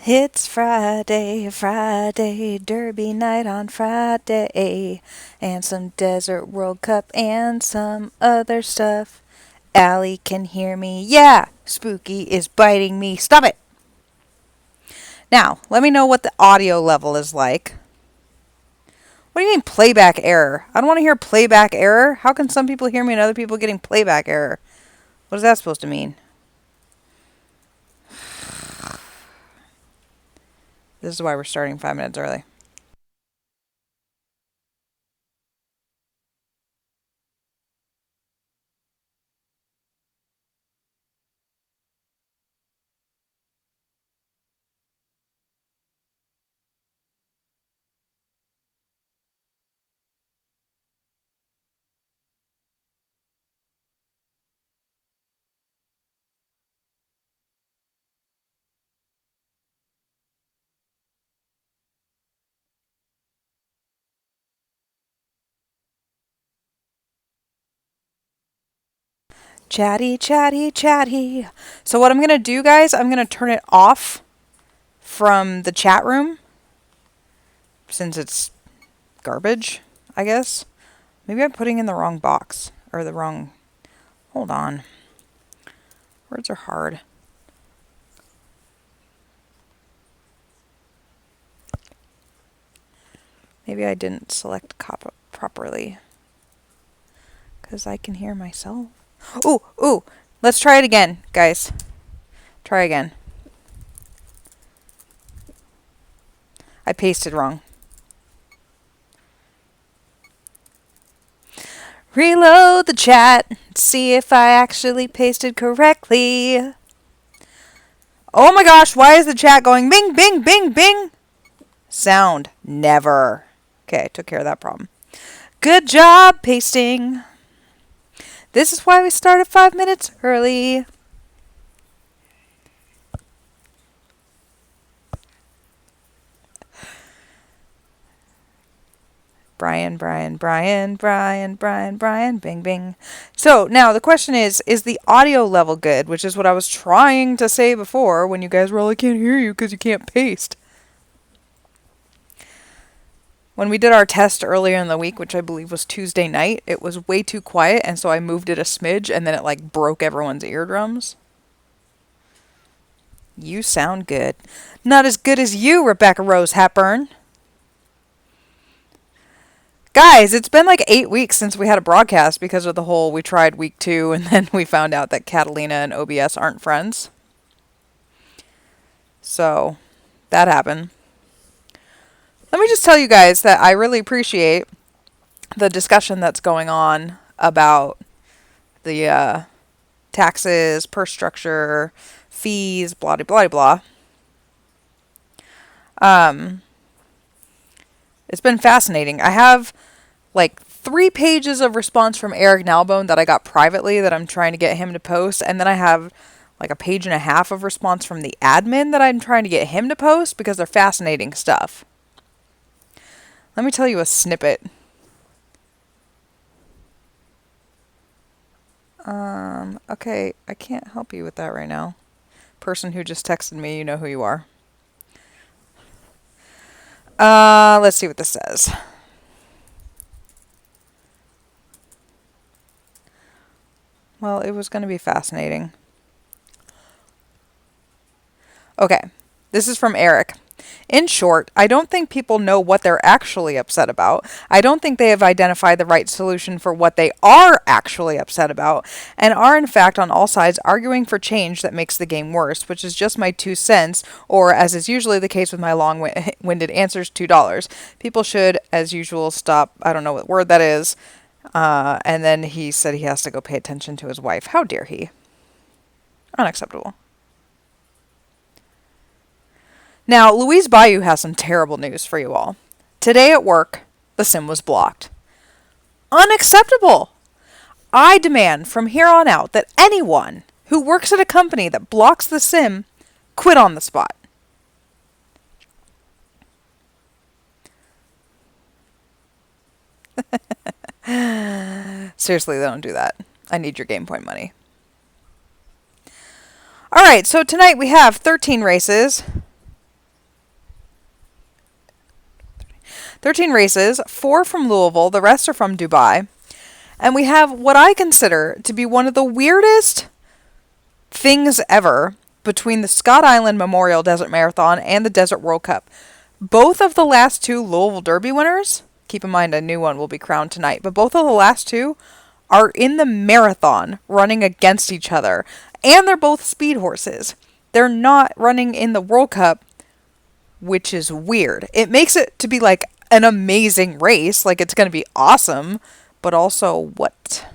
It's Friday, Friday, Derby night on Friday, and some Desert World Cup and some other stuff. Allie can hear me. Yeah, Spooky is biting me. Stop it! Now, let me know what the audio level is like. What do you mean playback error? I don't want to hear playback error. How can some people hear me and other people getting playback error? What is that supposed to mean? This is why we're starting 5 minutes early. Chatty, chatty, chatty. So what I'm going to do, guys, I'm going to turn it off from the chat room since it's garbage, I guess. Maybe I'm putting in the wrong box or the wrong... Hold on. Words are hard. Maybe I didn't select properly because I can hear myself. Ooh, let's try it again, guys. Try again. I pasted wrong. Reload the chat. See if I actually pasted correctly. Oh my gosh, why is the chat going bing, bing, bing, bing? Sound. Never. Okay, I took care of that problem. Good job pasting. This is why we started 5 minutes early. Brian, bing, bing. So now the question is the audio level good? Which is what I was trying to say before when you guys were all, I can't hear you because you can't paste. When we did our test earlier in the week, which I believe was Tuesday night, it was way too quiet, and so I moved it a smidge, and then it like broke everyone's eardrums. You sound good. Not as good as you, Rebecca Rose Hepburn. Guys, it's been like 8 weeks since we had a broadcast because of the whole we tried week 2 and then we found out that Catalina and OBS aren't friends. So, that happened. Let me just tell you guys that I really appreciate the discussion that's going on about the taxes, purse structure, fees, blah, blah, blah, blah. It's been fascinating. I have like 3 pages of response from Eric Nalbone that I got privately that I'm trying to get him to post. And then I have like a page and a half of response from the admin that I'm trying to get him to post because they're fascinating stuff. Let me tell you a snippet. Okay, I can't help you with that right now. Person who just texted me, you know who you are. Let's see what this says. Well, it was going to be fascinating. Okay, this is from Eric. In short, I don't think people know what they're actually upset about. I don't think they have identified the right solution for what they are actually upset about, and are in fact on all sides arguing for change that makes the game worse, which is just my 2 cents, or as is usually the case with my long-winded answers, $2. People should, as usual, stop, I don't know what word that is, and then he said he has to go pay attention to his wife. How dare he? Unacceptable. Now, Louise Bayou has some terrible news for you all. Today at work, the sim was blocked. Unacceptable! I demand from here on out that anyone who works at a company that blocks the sim quit on the spot. Seriously, don't do that. I need your game point money. Alright, so tonight we have 13 races. 13 races, 4 from Louisville, the rest are from Dubai. And we have what I consider to be one of the weirdest things ever between the Scott Island Memorial Desert Marathon and the Desert World Cup. Both of the last 2 Louisville Derby winners, keep in mind a new one will be crowned tonight, but both of the last 2 are in the marathon running against each other. And they're both speed horses. They're not running in the World Cup, which is weird. It makes it to be like an amazing race, like it's going to be awesome, but also what?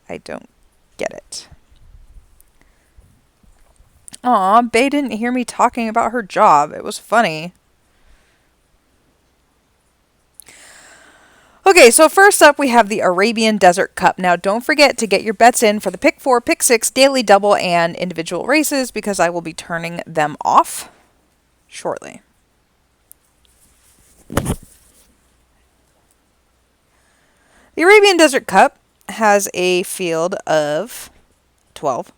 I don't get it. Aw, Bay didn't hear me talking about her job. It was funny. Okay, so first up we have the Arabian Desert Cup. Now don't forget to get your bets in for the Pick 4, Pick 6, Daily Double, and individual races because I will be turning them off shortly. The Arabian Desert Cup has a field of 12.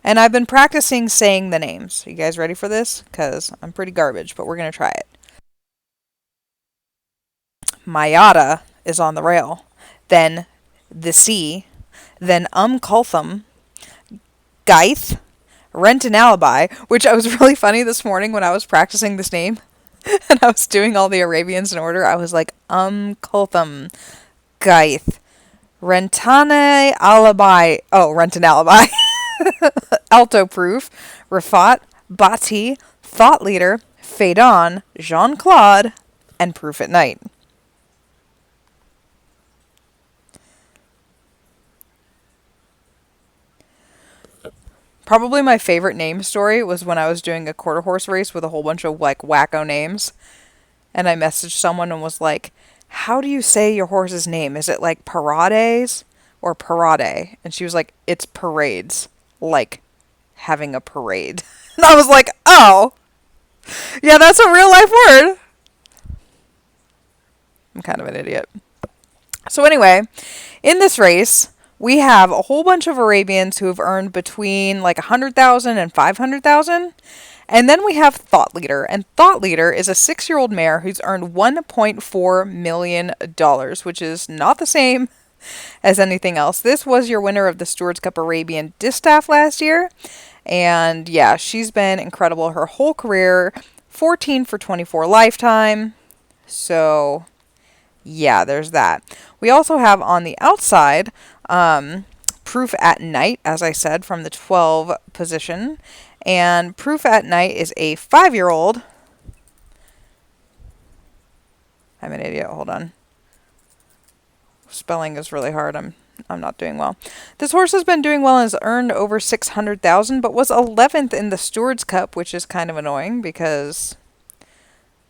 And I've been practicing saying the names. Are you guys ready for this? Because I'm pretty garbage, but we're going to try it. Mayada is on the rail. Then the Sea. Then Kulthum. Gaith. Renton Alibi, which I was really funny this morning when I was practicing this name. And I was doing all the Arabians in order. I was like, Kulthum. Gaith. Rentane Alibi. Oh, Renton Alibi. Alto Proof, Rafat, Bati, Thought Leader, Faidon, Jean-Claude, and Proof at Night. Probably my favorite name story was when I was doing a quarter horse race with a whole bunch of like wacko names. And I messaged someone and was like, how do you say your horse's name? Is it like Parades or Parade? And she was like, it's Parades. Like having a parade. And I was like, oh, yeah, that's a real life word. I'm kind of an idiot. So anyway, in this race, we have a whole bunch of Arabians who have earned between like 100,000 and 500,000. And then we have Thought Leader. And Thought Leader is a 6-year-old mare who's earned $1.4 million, which is not the same as anything else. This was your winner of the Stewards Cup Arabian Distaff last year. And yeah, she's been incredible her whole career. 14 for 24 lifetime. So yeah, there's that. We also have on the outside, Proof at Night, as I said, from the 12 position. And Proof at Night is a 5-year-old. I'm an idiot. Hold on. Spelling is really hard. I'm not doing well. This horse has been doing well and has earned over 600,000, but was 11th in the Stewards Cup, which is kind of annoying because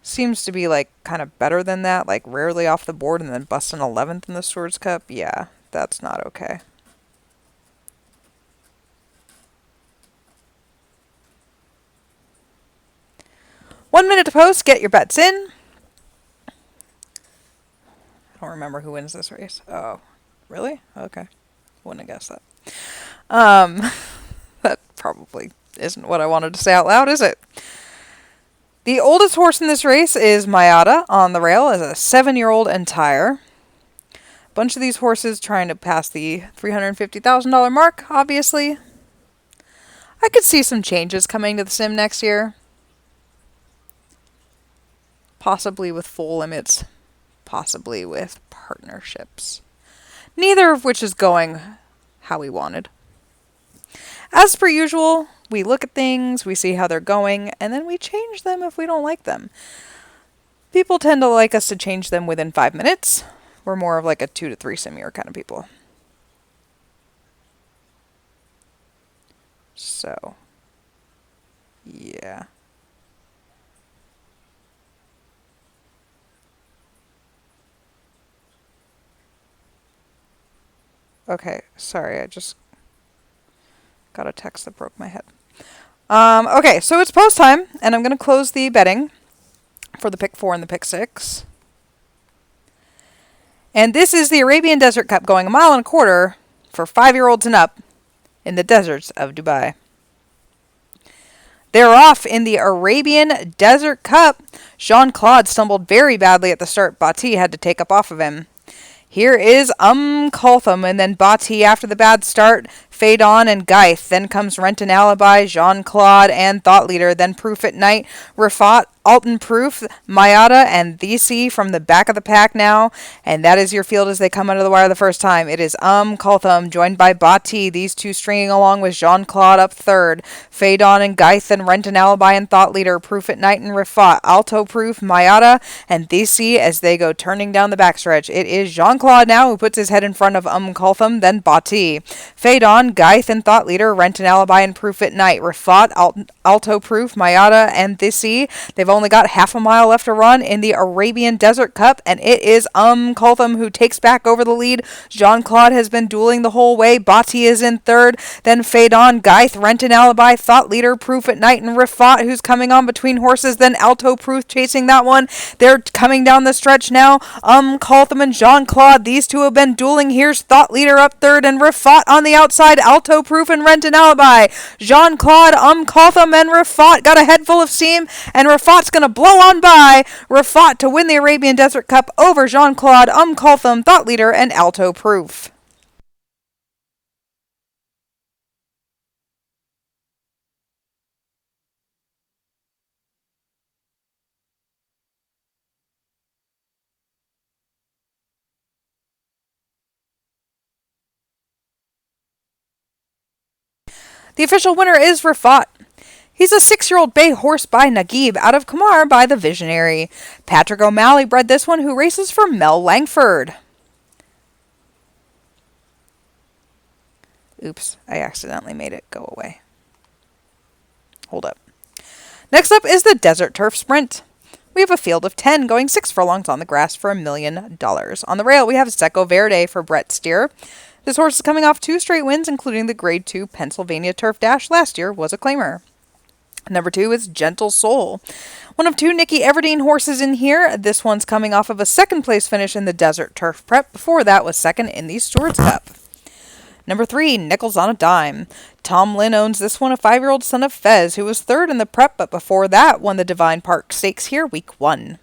seems to be like kind of better than that, like rarely off the board and then busting 11th in the Stewards Cup. Yeah, that's not okay. One minute to post. Get your bets in. I don't remember who wins this race. Oh, really? Okay. Wouldn't have guessed that. That probably isn't what I wanted to say out loud, is it? The oldest horse in this race is Mayada on the rail as a 7-year-old entire. Bunch of these horses trying to pass the $350,000 mark, obviously. I could see some changes coming to the sim next year. Possibly with full limits. Possibly with partnerships. Neither of which is going how we wanted. As per usual, we look at things, we see how they're going, and then we change them if we don't like them. People tend to like us to change them within 5 minutes. We're more of like a 2 to 3 sim year kind of people. So, yeah. Okay, sorry, I just got a text that broke my head. Okay, so it's post time, and I'm going to close the betting for the pick 4 and the pick 6. And this is the Arabian Desert Cup going 1.25 miles for 5-year-olds and up in the deserts of Dubai. They're off in the Arabian Desert Cup. Jean-Claude stumbled very badly at the start. Bati had to take up off of him. Here is Coltham, and then Bati after the bad start. Fade On and Geith. Then comes Renton Alibi, Jean-Claude, and Thought Leader. Then Proof at Night, Rafat, Alton Proof, Mayada, and Thesey from the back of the pack now. And that is your field as they come under the wire the first time. It is Coltham, joined by Bati. These two stringing along with Jean-Claude up third. Fade On and Geith, and Renton Alibi and Thought Leader. Proof at Night and Rafat, Alto Proof, Mayada, and Thesey as they go turning down the backstretch. It is Jean-Claude now who puts his head in front of Coltham, then Bati. Fade On, Geith and Thought Leader, Renton Alibi and Proof at Night. Rafat, Alto Proof, Mayada, and Thesey. They've only got half a mile left to run in the Arabian Desert Cup, and it is Coltham who takes back over the lead. Jean-Claude has been dueling the whole way. Bati is in third. Then Fade On, Geith, Renton Alibi, Thought Leader, Proof at Night, and Rafat, who's coming on between horses. Then Alto Proof chasing that one. They're coming down the stretch now. Coltham and Jean-Claude. These two have been dueling. Here's Thought Leader up third, and Rafat on the outside. Alto Proof and Renton Alibi. Jean-Claude, Coltham, and Rafat got a head full of steam, and Rafat's going to blow on by. Rafat to win the Arabian Desert Cup over Jean-Claude, Coltham, Thought Leader, and Alto Proof. The official winner is Rafat. He's a 6-year-old bay horse by Naguib out of Kamar by the Visionary. Patrick O'Malley bred this one, who races for Mel Langford. Oops, I accidentally made it go away. Hold up. Next up is the Desert Turf Sprint. We have a field of 10 going 6 furlongs on the grass for $1 million. On the rail, we have Seco Verde for Brett Steer. This horse is coming off 2 straight wins, including the Grade 2 Pennsylvania Turf Dash last year was a claimer. Number 2 is Gentle Soul. One of 2 Nikki Everdeen horses in here. This one's coming off of a 2nd place finish in the Desert Turf Prep. Before that was 2nd in the Stewards Cup. Number 3, Nickels on a Dime. Tom Lynn owns this one, a 5-year-old son of Fez, who was 3rd in the Prep, but before that won the Divine Park Stakes here week 1.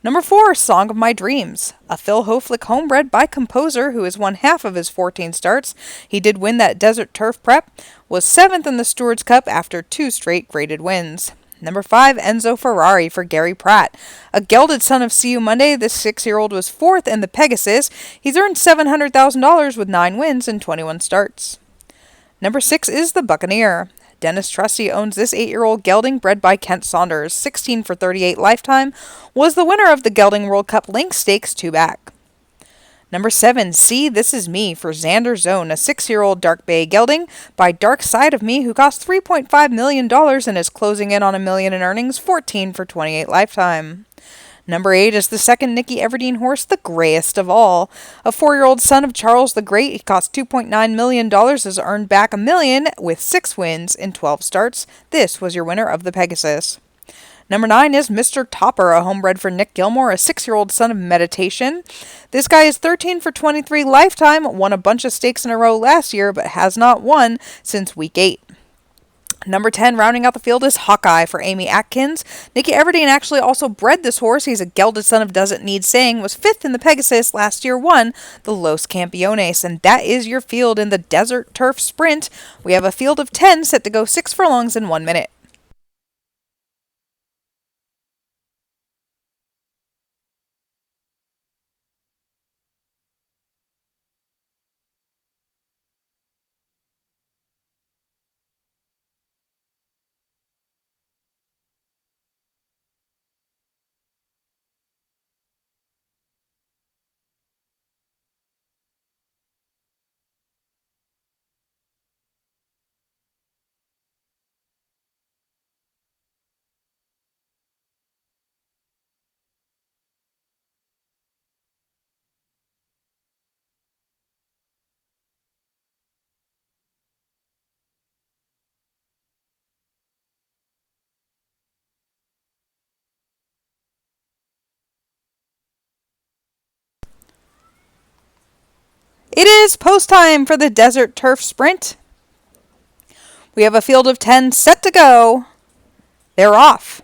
Number 4, Song of My Dreams. A Phil Hoflick homebred by Composer, who has won half of his 14 starts. He did win that Desert Turf Prep, was 7th in the Stewards Cup after 2 straight graded wins. Number 5, Enzo Ferrari for Gary Pratt. A gelded son of See You Monday, this 6-year-old was 4th in the Pegasus. He's earned $700,000 with 9 wins and 21 starts. Number 6 is the Buccaneer. Dennis Trusty owns this 8-year-old gelding bred by Kent Saunders. 16 for 38 lifetime. Was the winner of the Gelding World Cup Link Stakes 2 back. Number 7, See This Is Me for Xander Zone, a 6-year-old Dark Bay gelding by Dark Side of Me, who cost $3.5 million and is closing in on $1 million in earnings. 14 for 28 lifetime. Number 8 is the 2nd Nikki Everdeen horse, the Grayest of All. A 4-year-old son of Charles the Great. He cost $2.9 million, has earned back $1 million with 6 wins in 12 starts. This was your winner of the Pegasus. Number 9 is Mr. Topper, a homebred for Nick Gilmore, a 6-year-old son of Meditation. This guy is 13 for 23 lifetime, won a bunch of stakes in a row last year, but has not won since week 8. Number 10, rounding out the field, is Hawkeye for Amy Atkins. Nikki Everdeen actually also bred this horse. He's a gelded son of Doesn't Need Saying, was 5th in the Pegasus, last year won the Los Campeones. And that is your field in the Desert Turf Sprint. We have a field of 10 set to go 6 furlongs in 1 minute. It is post time for the Desert Turf Sprint. We have a field of 10 set to go. They're off.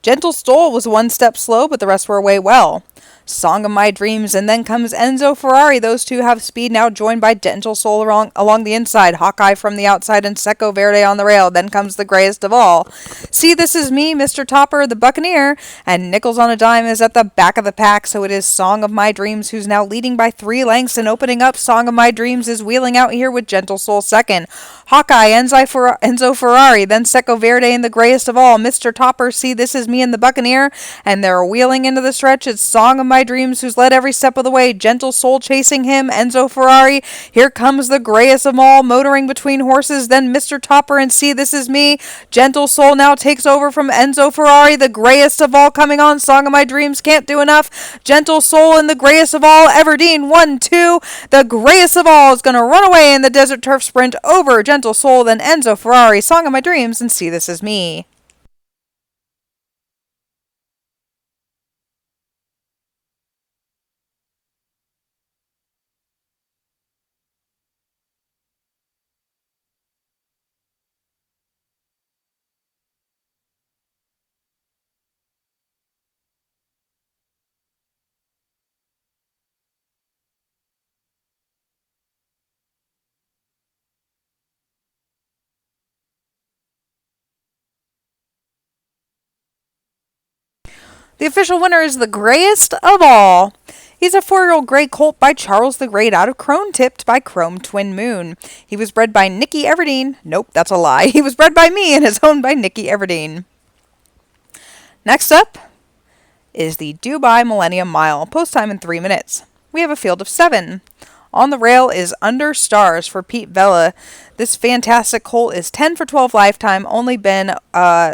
Gentle Stole was one step slow, but the rest were away well. Song of My Dreams, and then comes Enzo Ferrari. Those two have speed now, joined by Gentle Soul along the inside, Hawkeye from the outside, and Seco Verde on the rail. Then comes the grayest of all. See, This Is Me, Mr. Topper, the Buccaneer, and Nichols on a Dime is at the back of the pack, so it is Song of My Dreams who's now leading by 3 lengths, and opening up, Song of My Dreams is wheeling out here with Gentle Soul second. Hawkeye, Enzo Ferrari, then Seco Verde, and the grayest of all, Mr. Topper, See, This Is Me, and the Buccaneer, and they're wheeling into the stretch. It's Song of My Dreams who's led every step of the way. Gentle Soul chasing him. Enzo Ferrari. Here comes the grayest of all, motoring between horses. Then Mr. Topper and See, This Is Me. Gentle Soul now takes over from Enzo Ferrari. The grayest of all coming on. Song of My Dreams can't do enough. Gentle Soul and the grayest of all. Everdeen 1-2. The grayest of all is going to run away in the Desert Turf Sprint over Gentle Soul, then Enzo Ferrari, Song of My Dreams, and See, This Is Me. The official winner is the grayest of all. He's a 4-year-old gray colt by Charles the Great out of Crone, tipped by Chrome Twin Moon. He was bred by Nicky Everdeen. Nope, that's a lie. He was bred by me and is owned by Nicky Everdeen. Next up is the Dubai Millennium Mile. Post time in 3 minutes. We have a field of 7. On the rail is Under Stars for Pete Vella. This fantastic colt is 10 for 12 lifetime, only been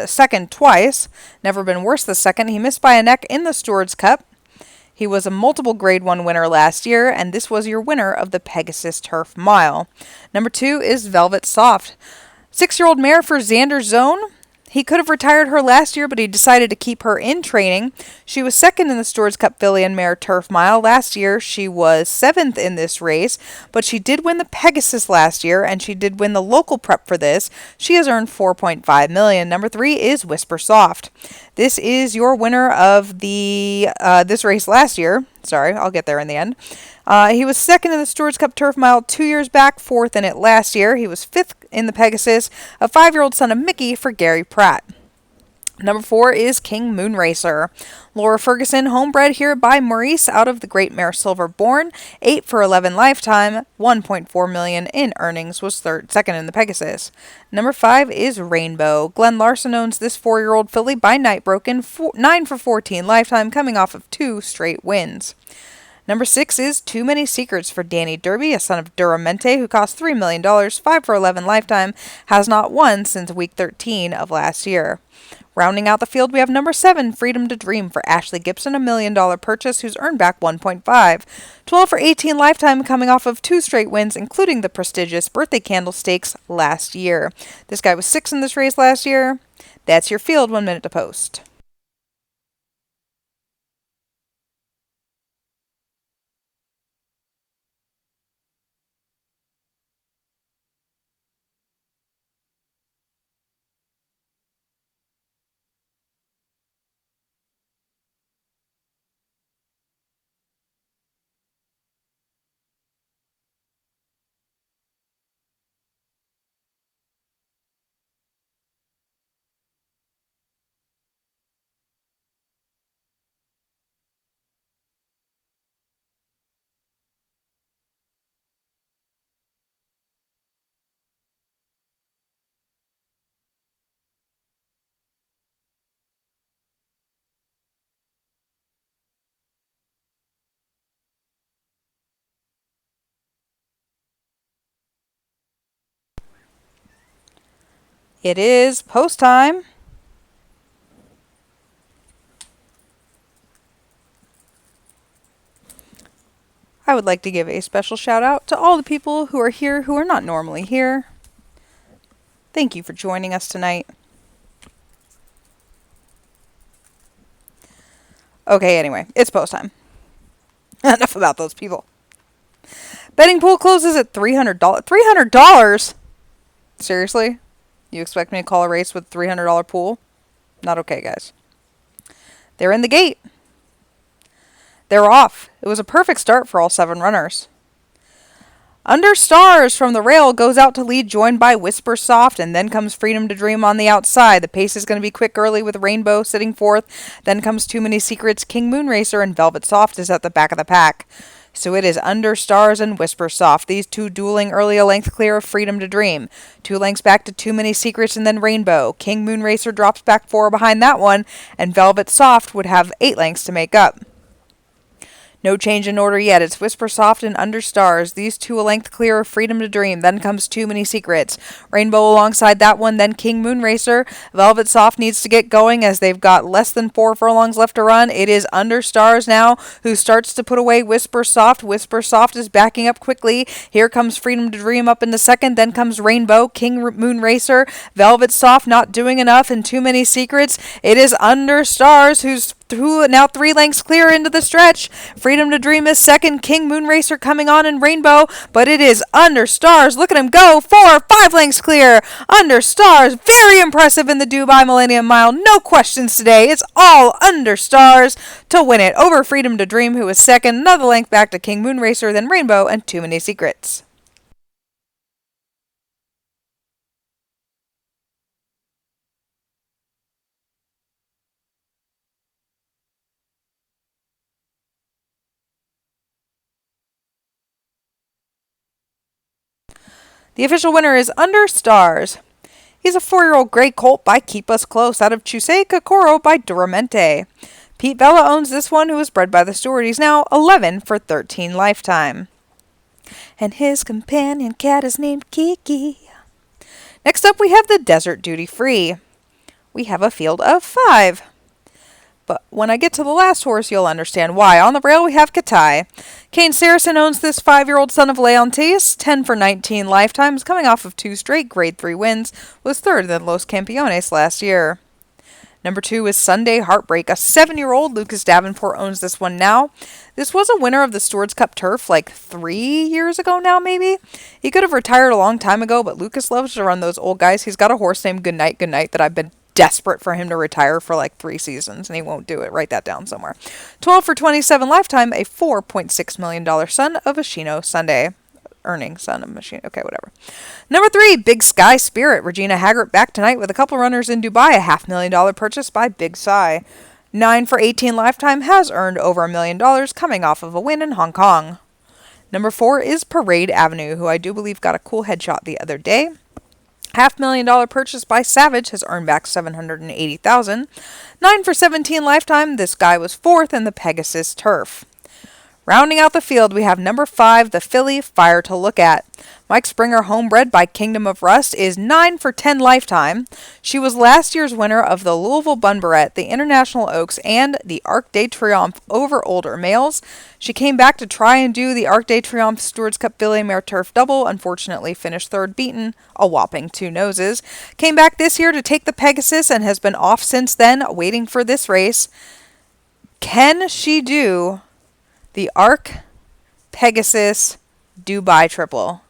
second twice, never been worse the second. He missed by a neck in the Stewards Cup. He was a multiple Grade 1 winner last year, and this was your winner of the Pegasus Turf Mile. Number 2 is Velvet Soft. 6-year-old mare for Xander Zone. He could have retired her last year, but he decided to keep her in training. She was second in the Stewards Cup Filly and Mare Turf Mile. Last year, she was 7th in this race, but she did win the Pegasus last year, and she did win the local prep for this. She has earned $4.5 million. Number 3 is Whisper Soft. This is your winner of the this race last year. Sorry, I'll get there in the end. He was second in the Stewards Cup Turf Mile 2 years back, 4th in it last year. He was 5th in the Pegasus, a 5-year-old son of Mickey for Gary Pratt. Number 4 is King Moonracer. Laura Ferguson, homebred here by Maurice out of the Great Mare Silverborn, 8 for 11 lifetime, $1.4 million in earnings, was second in the Pegasus. Number 5 is Rainbow. Glenn Larson owns this 4-year-old filly by Nightbroken, 9 for 14 lifetime, coming off of 2 straight wins. Number 6 is Too Many Secrets for Danny Derby, a son of Duramente, who cost $3 million, 5 for 11 lifetime, has not won since week 13 of last year. Rounding out the field, we have number 7, Freedom to Dream for Ashley Gibson, a $1 million purchase, who's earned back 1.5. 12 for 18 lifetime, coming off of 2 straight wins, including the prestigious Birthday Candle Stakes last year. This guy was 6th in this race last year. That's your field, 1 minute to post. It is post time. I would like to give a special shout out to all the people who are here who are not normally here. Thank you for joining us tonight. Okay, anyway, it's post time. Enough about those people. Betting pool closes at $300. $300? Seriously? You expect me to call a race with $300 pool? Not okay, guys. They're in the gate. They're off. It was a perfect start for all 7 runners. Under Stars from the rail goes out to lead, joined by Whisper Soft, and then comes Freedom to Dream on the outside. The pace is going to be quick early with Rainbow sitting fourth. Then comes Too Many Secrets, King Moon Racer, and Velvet Soft is at the back of the pack. So it is Under Stars and Whisper Soft. These two dueling early, a length clear of Freedom to Dream. 2 lengths back to Too Many Secrets and then Rainbow. King Moon Racer drops back 4 behind that one, and Velvet Soft would have 8 lengths to make up. No change in order yet. It's Whisper Soft and Under Stars. These two a length clear of Freedom to Dream. Then comes Too Many Secrets. Rainbow alongside that one. Then King Moon Racer. Velvet Soft needs to get going as they've got less than 4 furlongs left to run. It is Under Stars now who starts to put away Whisper Soft. Whisper Soft is backing up quickly. Here comes Freedom to Dream up in the second. Then comes Rainbow. King Moon Racer. Velvet Soft not doing enough. And Too Many Secrets. It is Under Stars who's now 3 lengths clear into the stretch. Freedom to Dream is second. King Moon Racer coming on in Rainbow, but it is Under Stars. Look at him go. 4, 5 lengths clear. Under Stars, very impressive in the Dubai Millennium Mile. No questions today. It's all Under Stars to win it over Freedom to Dream, who is second. Another length back to King Moon Racer, then Rainbow, and Too Many Secrets. The official winner is Under Stars. He's a 4-year-old gray colt by Keep Us Close out of Chusei Kokoro by Duramente. Pete Vela owns this one, who was bred by the steward. He's now 11 for 13 lifetime. And his companion cat is named Kiki. Next up, we have the Desert Duty Free. We have a field of 5. But when I get to the last horse, you'll understand why. On the rail, we have Katai. Kane Saracen owns this 5-year-old son of Leontes, 10 for 19 lifetimes, coming off of 2 straight Grade 3 wins, was third in Los Campeones last year. Number 2 is Sunday Heartbreak. A 7-year-old Lucas Davenport owns this one now. This was a winner of the Stewards Cup Turf like 3 years ago now, maybe. He could have retired a long time ago, but Lucas loves to run those old guys. He's got a horse named Goodnight Goodnight that I've been desperate for him to retire for like 3 seasons, and he won't do it. Write that down somewhere. 12 for 27 lifetime, a $4.6 million son of Ashino Sunday. Earning son of machine. Okay, whatever. Number 3, Big Sky Spirit. Regina Haggart back tonight with a couple runners in Dubai. A $500,000 purchase by Big Sky. 9 for 18 lifetime, has earned over $1 million coming off of a win in Hong Kong. Number 4 is Parade Avenue, who I do believe got a cool headshot the other day. $500,000 purchase by Savage, has earned back $780,000. 9 for 17 lifetime, this guy was 4th in the Pegasus Turf. Rounding out the field, we have number 5, the filly Fire to Look At. Mike Springer, homebred by Kingdom of Rust, is 9 for 10 lifetime. She was last year's winner of the Louisville Bunbarette, the International Oaks, and the Arc de Triomphe over older males. She came back to try and do the Arc de Triomphe Stewards Cup Filly Mare Turf Double, unfortunately finished 3rd, beaten a whopping 2 noses. Came back this year to take the Pegasus and has been off since then, waiting for this race. Can she do the Arc Pegasus Dubai Triple?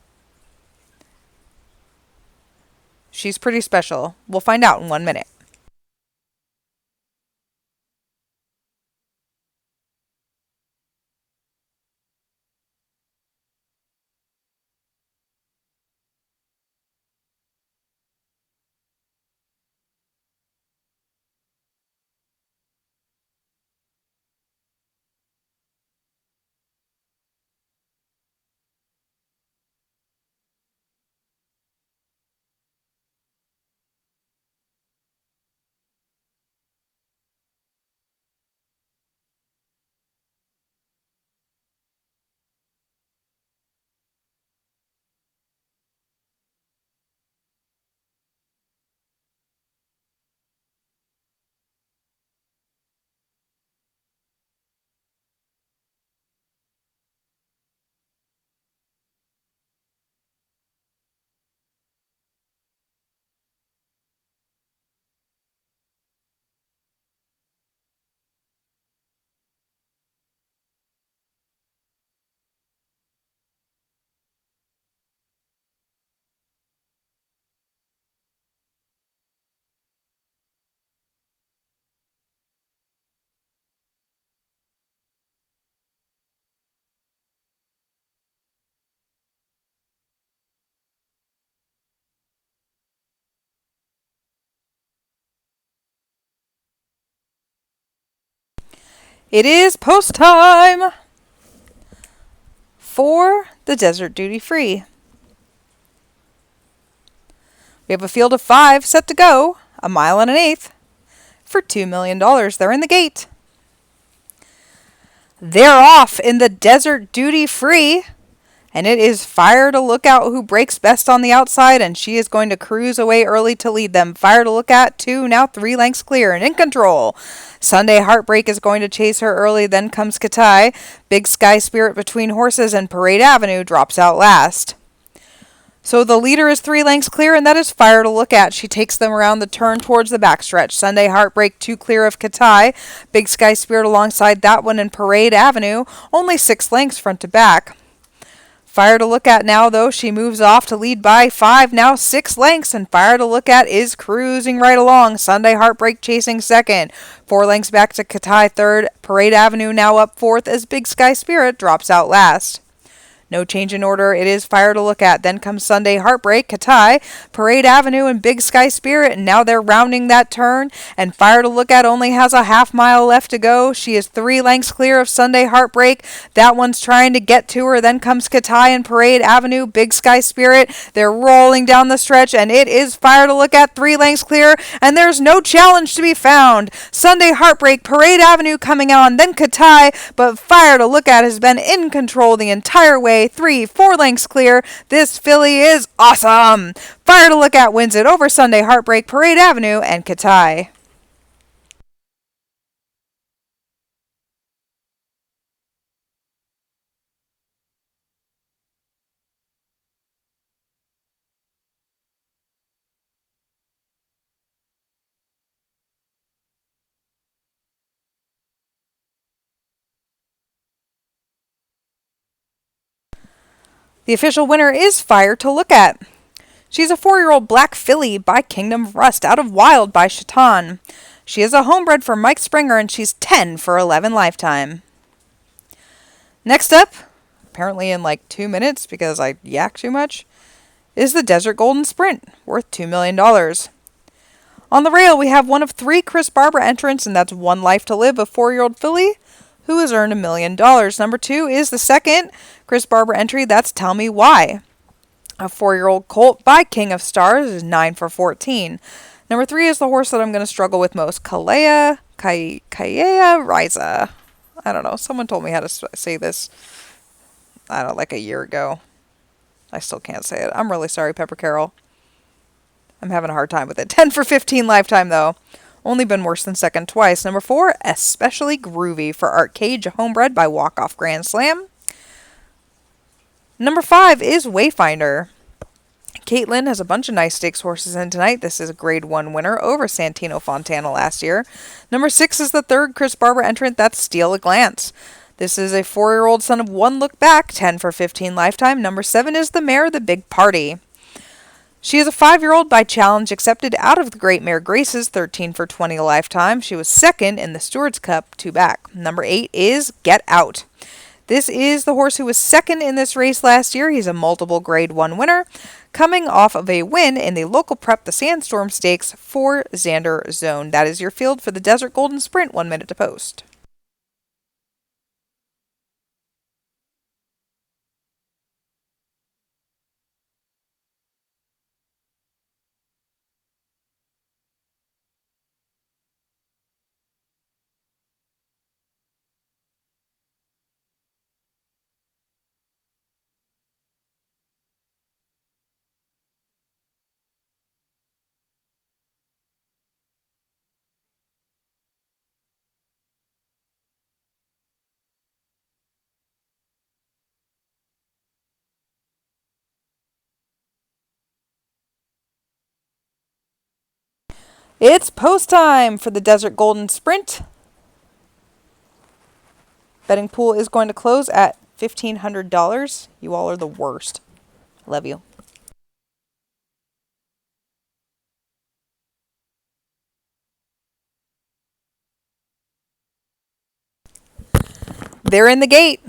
She's pretty special. We'll find out in 1 minute. It is post time for the Desert Duty Free. We have a field of 5 set to go, a mile and an eighth, for $2 million. They're in the gate. They're off in the Desert Duty Free. And it is Fire to Look Out who breaks best on the outside, and she is going to cruise away early to lead them. Fire to Look At 2, now 3 lengths clear and in control. Sunday Heartbreak is going to chase her early, then comes Katai. Big Sky Spirit between horses, and Parade Avenue drops out last. So the leader is 3 lengths clear, and that is Fire to Look At. She takes them around the turn towards the backstretch. Sunday Heartbreak 2 clear of Katai. Big Sky Spirit alongside that one, and Parade Avenue only 6 lengths front to back. Fire to Look At now, though. She moves off to lead by 5, now 6 lengths, and Fire to Look At is cruising right along. Sunday Heartbreak chasing second. 4 lengths back to Katai third. Parade Avenue now up fourth as Big Sky Spirit drops out last. No change in order. It is Fire to Look At. Then comes Sunday Heartbreak, Katai, Parade Avenue, and Big Sky Spirit. And now they're rounding that turn. And Fire to Look At only has a half mile left to go. She is 3 lengths clear of Sunday Heartbreak. That one's trying to get to her. Then comes Katai and Parade Avenue, Big Sky Spirit. They're rolling down the stretch. And it is Fire to Look At, 3 lengths clear. And there's no challenge to be found. Sunday Heartbreak, Parade Avenue coming on. Then Katai. But Fire to Look At has been in control the entire way. 4 lengths clear. This filly is awesome. Fire to Look At wins it over Sunday Heartbreak, Parade Avenue, and Katai. The official winner is Fire to Look At. She's a 4-year-old black filly by Kingdom of Rust out of Wild by Chaton. She is a homebred for Mike Springer, and she's 10 for 11 lifetime. Next up, apparently in like 2 minutes because I yak too much, is the Desert Golden Sprint, worth $2 million. On the rail, we have one of 3 Chris Barber entrants, and that's One Life to Live, a 4-year-old filly who has earned $1 million. Number 2 is the second Chris Barber entry, that's Tell Me Why. A 4-year-old colt by King of Stars is 9 for 14. Number 3 is the horse that I'm going to struggle with most, Kaya Riza. I don't know. Someone told me how to say this, I don't know, like a year ago. I still can't say it. I'm really sorry, Pepper Carroll. I'm having a hard time with it. 10 for 15 lifetime, though. Only been worse than second twice. Number 4, Especially Groovy for Art Cage, a homebred by Walk Off Grand Slam. Number 5 is Wayfinder. Caitlin has a bunch of nice stakes horses in tonight. This is a Grade 1 winner over Santino Fontana last year. Number 6 is the third Chris Barber entrant. That's Steal a Glance. This is a 4-year-old son of One Look Back, 10 for 15 lifetime. Number 7 is the mare, The Big Party. She is a 5-year-old by challenge accepted out of the Great Mare Graces, 13 for 20 lifetime. She was second in the Stewards Cup, 2 back. Number 8 is Get Out. This is the horse who was second in this race last year. He's a multiple Grade 1 winner, coming off of a win in the local prep, the Sandstorm Stakes, for Xander Zone. That is your field for the Desert Golden Sprint, 1 minute to post. It's post time for the Desert Golden Sprint. Betting pool is going to close at $1,500. You all are the worst. Love you. They're in the gate.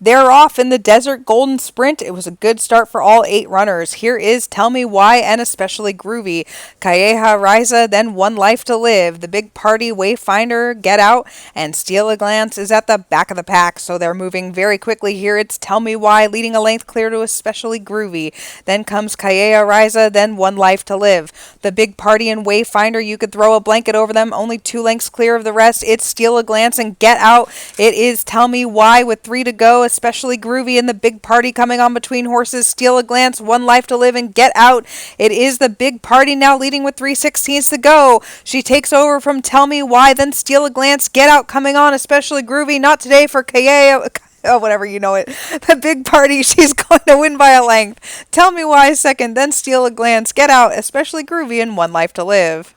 They're off in the Desert Golden Sprint. It was a good start for all 8 runners. Here is Tell Me Why and Especially Groovy. Calleja Risa, then One Life to Live. The Big Party, Wayfinder, Get Out, and Steal a Glance is at the back of the pack, so they're moving very quickly here. It's Tell Me Why, leading a length clear to Especially Groovy. Then comes Calleja Risa, then One Life to Live. The Big Party and Wayfinder, you could throw a blanket over them, only 2 lengths clear of the rest. It's Steal a Glance and Get Out. It is Tell Me Why with 3 to go. Especially Groovy, and the Big Party coming on between horses. Steal a Glance, One Life to Live, and Get Out. It is the Big Party now leading with 3/16 to go. She takes over from Tell Me Why, then Steal a Glance, Get Out coming on. Especially Groovy, not today for Kaye. Oh, whatever, you know it. The Big Party, she's going to win by a length. Tell Me Why second, then Steal a Glance, Get Out, Especially Groovy, and One Life to Live.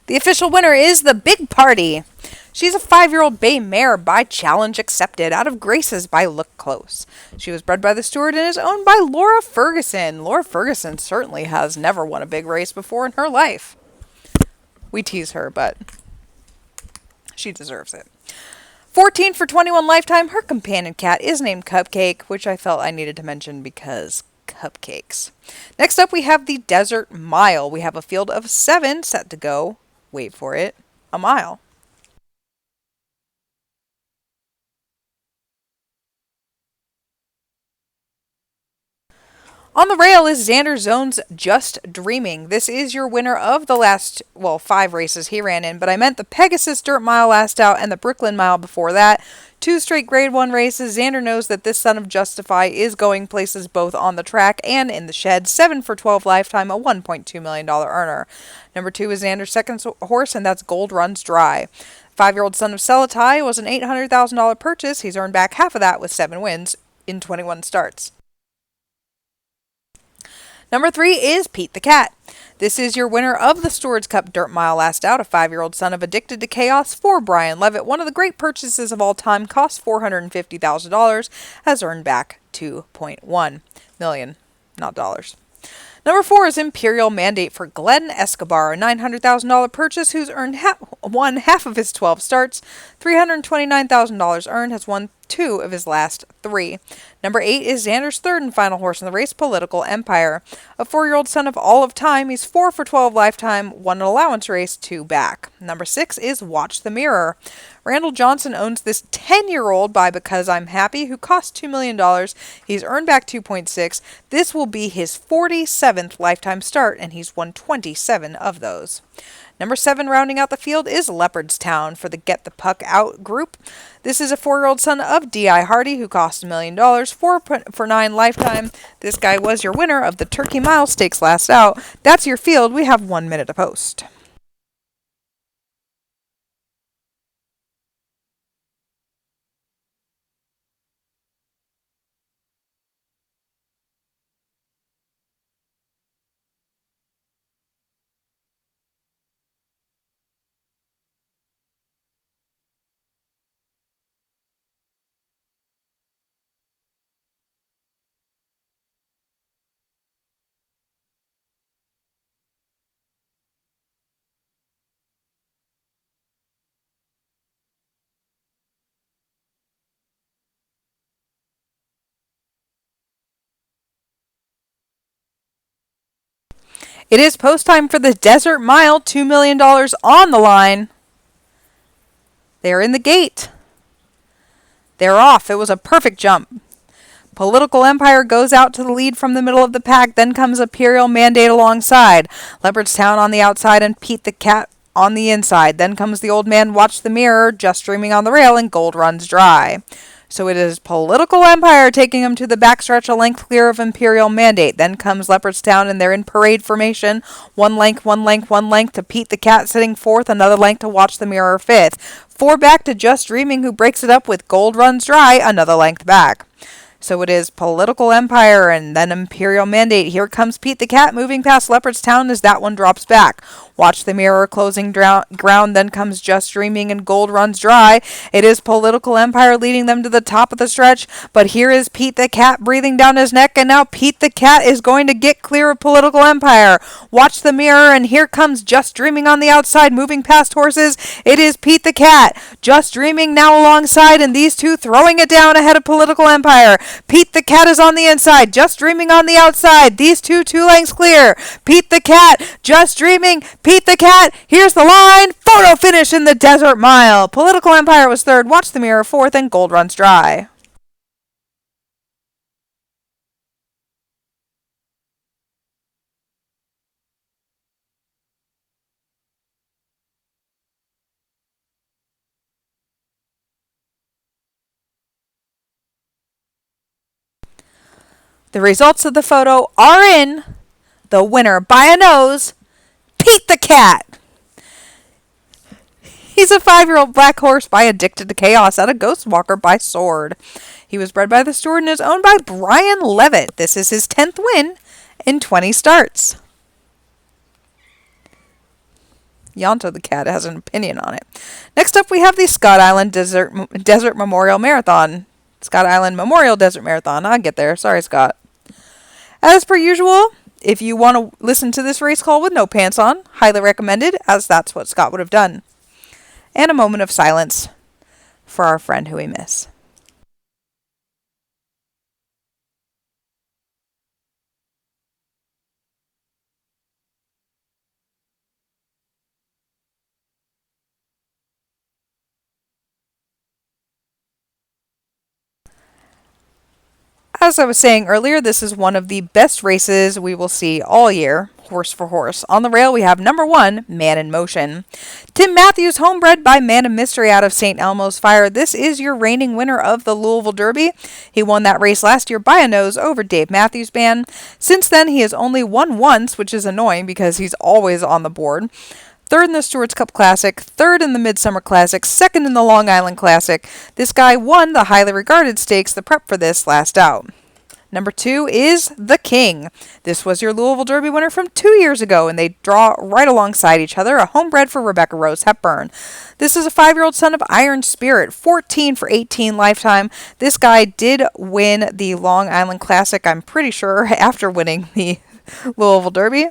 The official winner is the Big Party. She's a 5-year-old bay mare by challenge accepted out of Grace's by Look Close. She was bred by the steward and is owned by Laura Ferguson. Laura Ferguson certainly has never won a big race before in her life. We tease her, but she deserves it. 14 for 21 lifetime. Her companion cat is named Cupcake, which I felt I needed to mention because cupcakes. Next up, we have the Desert Mile. We have a field of 7 set to go. Wait for it, a mile. On the rail is Xander Zone's Just Dreaming. This is your winner of the last, 5 races he ran in, but I meant the Pegasus Dirt Mile last out and the Brooklyn Mile before that. 2 straight Grade 1 races. Xander knows that this son of Justify is going places both on the track and in the shed. 7 for 12 lifetime, a $1.2 million earner. Number 2 is Xander's second horse, and that's Gold Runs Dry. 5-year-old son of Celatai was an $800,000 purchase. He's earned back half of that with 7 wins in 21 starts. Number 3 is Pete the Cat. This is your winner of the Stewards Cup Dirt Mile last out, a 5-year-old son of Addicted to Chaos for Brian Levitt. One of the great purchases of all time, cost $450,000, has earned back $2.1 million, not dollars. Number 4 is Imperial Mandate for Glenn Escobar, a $900,000 purchase who's earned won half of his 12 starts. $329,000 earned, has won 2 of his last 3. Number 8 is Xander's third and final horse in the race, Political Empire. A 4-year-old son of All of Time, he's 4 for 12 lifetime, won an allowance race, 2 back. Number 6 is Watch the Mirror. Randall Johnson owns this 10-year-old by Because I'm Happy, who cost $2 million. He's earned back 2.6. This will be his 47th lifetime start, and he's won 27 of those. Number 7, rounding out the field, is Leopardstown for the Get the Puck Out group. This is a 4-year-old son of D.I. Hardy, who cost $1 million, 4 for 9 lifetime. This guy was your winner of the Turkey Mile Stakes last out. That's your field. We have 1 minute to post. It is post time for the Desert Mile, $2 million on the line. They're in the gate. They're off. It was a perfect jump. Political Empire goes out to the lead from the middle of the pack. Then comes Imperial Mandate alongside. Leopardstown on the outside and Pete the Cat on the inside. Then comes the Old Man Watch the Mirror, Just Dreaming on the rail, and Gold Runs Dry. So it is Political Empire taking them to the backstretch, a length clear of Imperial Mandate. Then comes Leopardstown, and they're in parade formation. 1 length, 1 length, 1 length to Pete the Cat sitting 4th, another length to Watch the Mirror 5th. 4 back to Just Dreaming, who breaks it up with Gold Runs Dry, another length back. So it is Political Empire and then Imperial Mandate. Here comes Pete the Cat moving past Leopardstown as that one drops back. Watch the mirror closing ground, then comes Just Dreaming and Gold Runs Dry. It is Political Empire leading them to the top of the stretch, but here is Pete the Cat breathing down his neck, and now Pete the Cat is going to get clear of Political Empire. Watch the mirror, and here comes Just Dreaming on the outside, moving past horses. It is Pete the Cat. Just Dreaming now alongside, and these two throwing it down ahead of Political Empire. Pete the Cat is on the inside, Just Dreaming on the outside. These two lengths clear. Pete the Cat, Just Dreaming, Pete the Cat. Here's the line. Photo finish in the Desert Mile. Political Empire was third. Watch the mirror fourth, and Gold Runs Dry. The results of the photo are in. The winner by a nose, Pete the Cat. He's a 5-year-old black horse by Addicted to Chaos out of Ghostwalker by Sword. He was bred by the steward and is owned by Brian Levitt. This is his 10th win in 20 starts. Yonto the Cat has an opinion on it. Next up, we have the Scott Island Desert Memorial Marathon. Scott Island Memorial Desert Marathon. I'll get there. Sorry, Scott. As per usual, if you want to listen to this race call with no pants on, highly recommended, as that's what Scott would have done. And a moment of silence for our friend who we miss. As I was saying earlier, this is one of the best races we will see all year, horse for horse. On the rail, we have number 1, Man in Motion. Tim Matthews, homebred by Man of Mystery out of St. Elmo's Fire. This is your reigning winner of the Louisville Derby. He won that race last year by a nose over Dave Matthews' Band. Since then, he has only won once, which is annoying because he's always on the board. Third in the Stewards Cup Classic, third in the Midsummer Classic, second in the Long Island Classic. This guy won the highly regarded stakes, the prep for this last out. Number 2 is The King. This was your Louisville Derby winner from 2 years ago, and they draw right alongside each other, a homebred for Rebecca Rose Hepburn. This is a 5-year-old son of Iron Spirit, 14 for 18 lifetime. This guy did win the Long Island Classic, I'm pretty sure, after winning the Louisville Derby.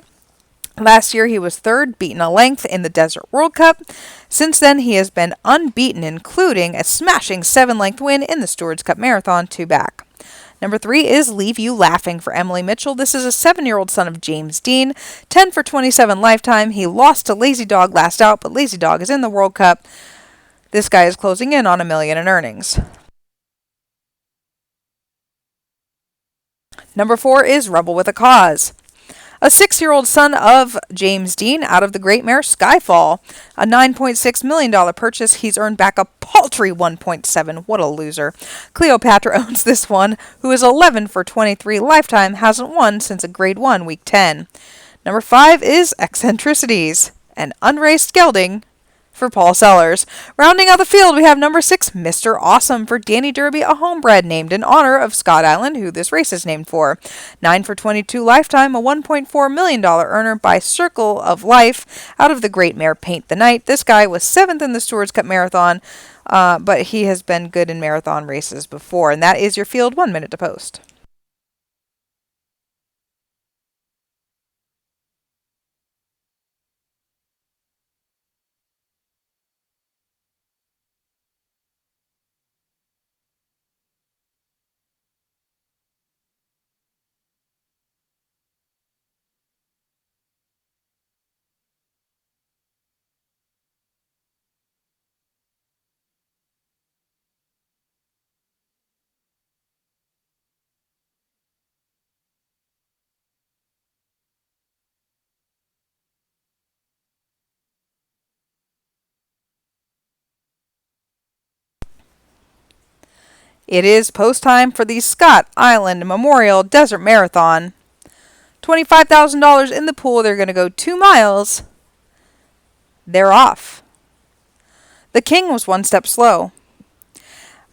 Last year, he was third, beaten a length in the Desert World Cup. Since then, he has been unbeaten, including a smashing 7-length win in the Stewards Cup Marathon 2 back. Number 3 is Leave You Laughing for Emily Mitchell. This is a 7-year-old son of James Dean, 10 for 27 lifetime. He lost to Lazy Dog last out, but Lazy Dog is in the World Cup. This guy is closing in on $1 million in earnings. Number 4 is Rebel with a Cause. A 6-year-old son of James Dean out of the Great Mare Skyfall. A $9.6 million purchase. He's earned back a paltry $1.7. What a loser. Cleopatra owns this one, who is 11 for 23 lifetime, hasn't won since a Grade 1 Week 10. Number 5 is Eccentricities, an unraced gelding for Paul Sellers. Rounding out the field, we have number 6, Mr. Awesome for Danny Derby, a homebred named in honor of Scott Island, who this race is named for. 9 for 22 lifetime, a $1.4 million earner by Circle of Life out of the Great Mare Paint the Night. This guy was 7th in the Stewards Cup Marathon, but he has been good in marathon races before. And that is your field, 1 minute to post. It is post time for the Scott Island Memorial Desert Marathon. $25,000 in the pool. They're going to go 2 miles. They're off. The King was 1 step slow.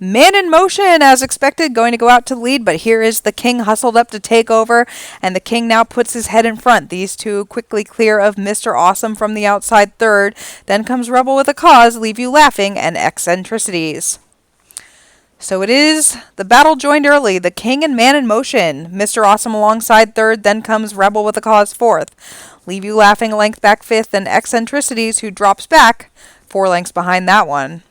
Man in Motion, as expected, going to go out to lead, but here is the King hustled up to take over, and the King now puts his head in front. These two quickly clear of Mr. Awesome from the outside third. Then comes Rebel with a Cause, Leave You Laughing, and Eccentricities. So it is the battle joined early, the King and Man in Motion. Mr. Awesome alongside third, then comes Rebel with a Cause fourth. Leave You Laughing a length back fifth, and Eccentricities, who drops back 4 lengths behind that one.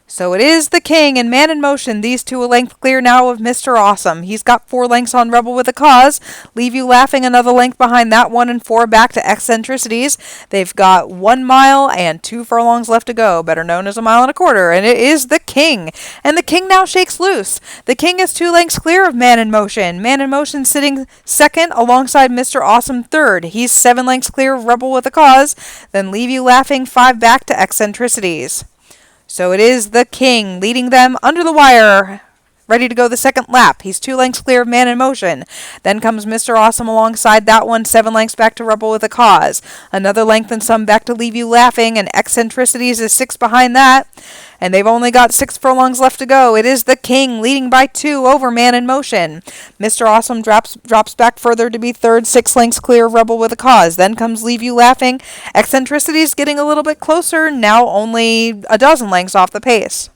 So it is the King and Man in Motion. These two a length clear now of Mr. Awesome. He's got 4 lengths on Rebel with a Cause. Leave You Laughing another length behind that one, and 4 back to Eccentricities. They've got 1 mile and 2 furlongs left to go, better known as 1.25 miles, and it is the King. And the King now shakes loose. The King is 2 lengths clear of Man in Motion. Man in Motion sitting second alongside Mr. Awesome third. He's 7 lengths clear of Rebel with a Cause. Then Leave You Laughing 5 back to Eccentricities. So it is the King leading them under the wire, ready to go the second lap. He's 2 lengths clear of Man in Motion. Then comes Mr. Awesome alongside that one, 7 lengths back to Rebel with a Cause. Another length and some back to Leave You Laughing, and Eccentricities is 6 behind that. And they've only got 6 furlongs left to go. It is the King leading by 2 over Man in Motion. Mr. Awesome drops back further to be third, 6 lengths clear of Rebel with a Cause. Then comes Leave You Laughing. Eccentricities getting a little bit closer, now only a dozen lengths off the pace.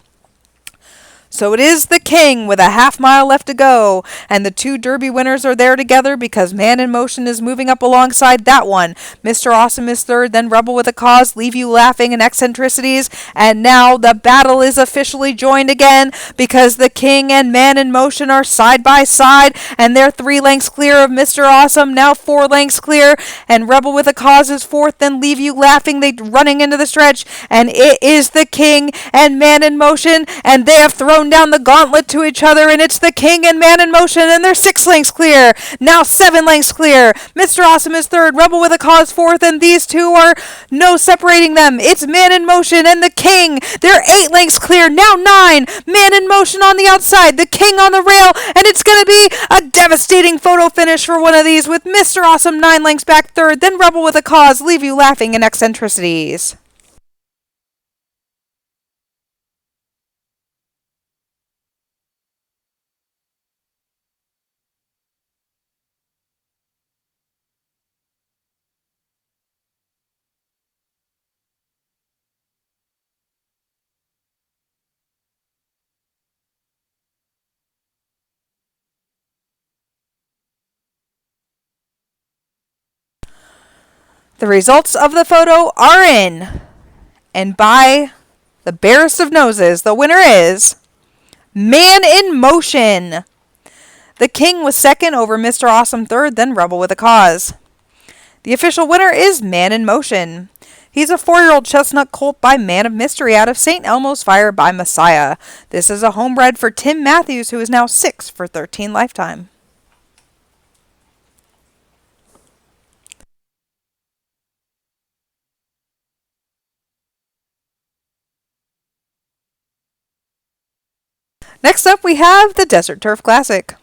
So it is the King with a half-mile left to go, and the 2 Derby winners are there together because Man in Motion is moving up alongside that one. Mr. Awesome is third, then Rebel with a Cause, Leave You Laughing, and Eccentricities, and now the battle is officially joined again because the King and Man in Motion are side by side, and they're 3 lengths clear of Mr. Awesome, now 4 lengths clear, and Rebel with a Cause is fourth, then Leave You Laughing, they running into the stretch, and it is the King and Man in Motion, and they have thrown down the gauntlet to each other, and it's the King and Man in Motion, and they're 6 lengths clear, now 7 lengths clear. Mr. Awesome is third, Rebel with a Cause fourth, and these two are no separating them. It's Man in Motion and the King. They're 8 lengths clear, now 9. Man in Motion on the outside, the King on the rail, and it's going to be a devastating photo finish for one of these with Mr. Awesome 9 lengths back third, then Rebel with a Cause, Leave You Laughing, and Eccentricities. The results of the photo are in, and by the barest of noses, the winner is Man in Motion. The King was second over Mr. Awesome third, then Rebel with a Cause. The official winner is Man in Motion. He's a 4-year-old chestnut colt by Man of Mystery out of St. Elmo's Fire by Messiah. This is a homebred for Tim Matthews, who is now 6 for 13 lifetime. Next up, we have the Desert Turf Classic.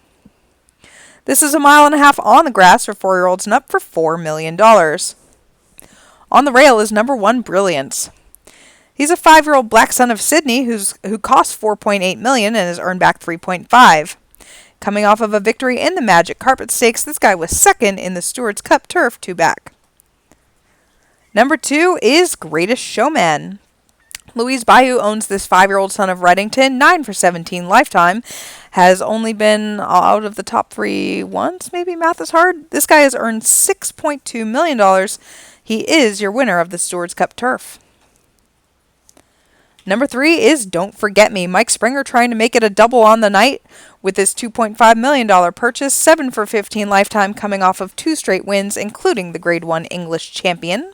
This is 1.5 miles on the grass for 4-year-olds and up for $4 million. On the rail is number 1, Brilliance. He's a 5-year-old black son of Sydney who costs $4.8 million and has earned back $3.5. Coming off of a victory in the Magic Carpet Stakes, this guy was second in the Stewards Cup Turf 2 back. Number 2 is Greatest Showman. Louise Bayou owns this 5-year-old son of Reddington, 9 for 17 lifetime. Has only been out of the top 3 once, maybe math is hard. This guy has earned $6.2 million. He is your winner of the Stewards Cup Turf. Number 3 is Don't Forget Me. Mike Springer trying to make it a double on the night with his $2.5 million purchase, 7 for 15 lifetime, coming off of 2 straight wins, including the Grade 1 English champion.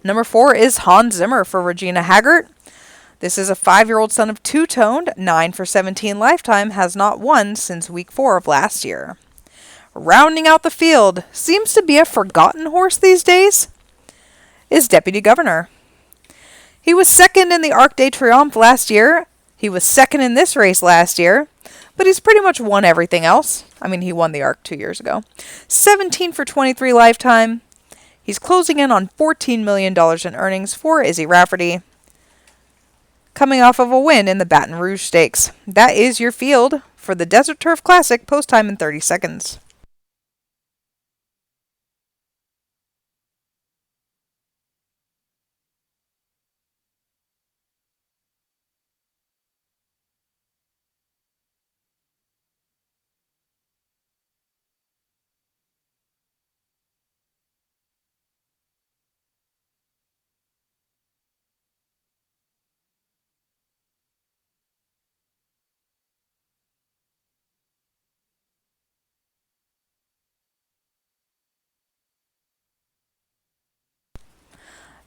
Number 4 is Hans Zimmer for Regina Haggart. This is a 5-year-old son of Two-Toned, 9 for 17 lifetime, has not won since week 4 of last year. Rounding out the field, seems to be a forgotten horse these days, is Deputy Governor. He was second in the Arc de Triomphe last year. He was second in this race last year, but he's pretty much won everything else. I mean, he won the Arc 2 years ago. 17 for 23 lifetime. He's closing in on $14 million in earnings for Izzy Rafferty. coming off of a win in the Baton Rouge Stakes. That is your field for the Desert Turf Classic, post time in 30 seconds.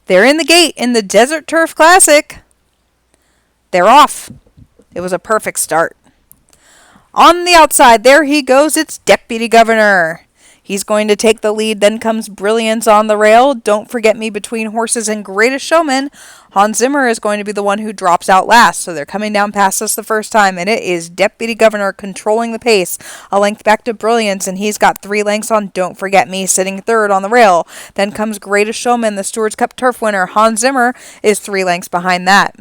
They're in the gate in the Desert Turf Classic. They're off. It was a perfect start. On the outside, there he goes. It's Deputy Governor. He's going to take the lead. Then comes Brilliance on the rail. Don't Forget Me between horses and Greatest Showman. Hans Zimmer is going to be the one who drops out last. So they're coming down past us the first time. And it is Deputy Governor controlling the pace. A length back to Brilliance. And he's got 3 lengths on Don't Forget Me, sitting third on the rail. Then comes Greatest Showman, the Stewards Cup Turf winner. Hans Zimmer is 3 lengths behind that.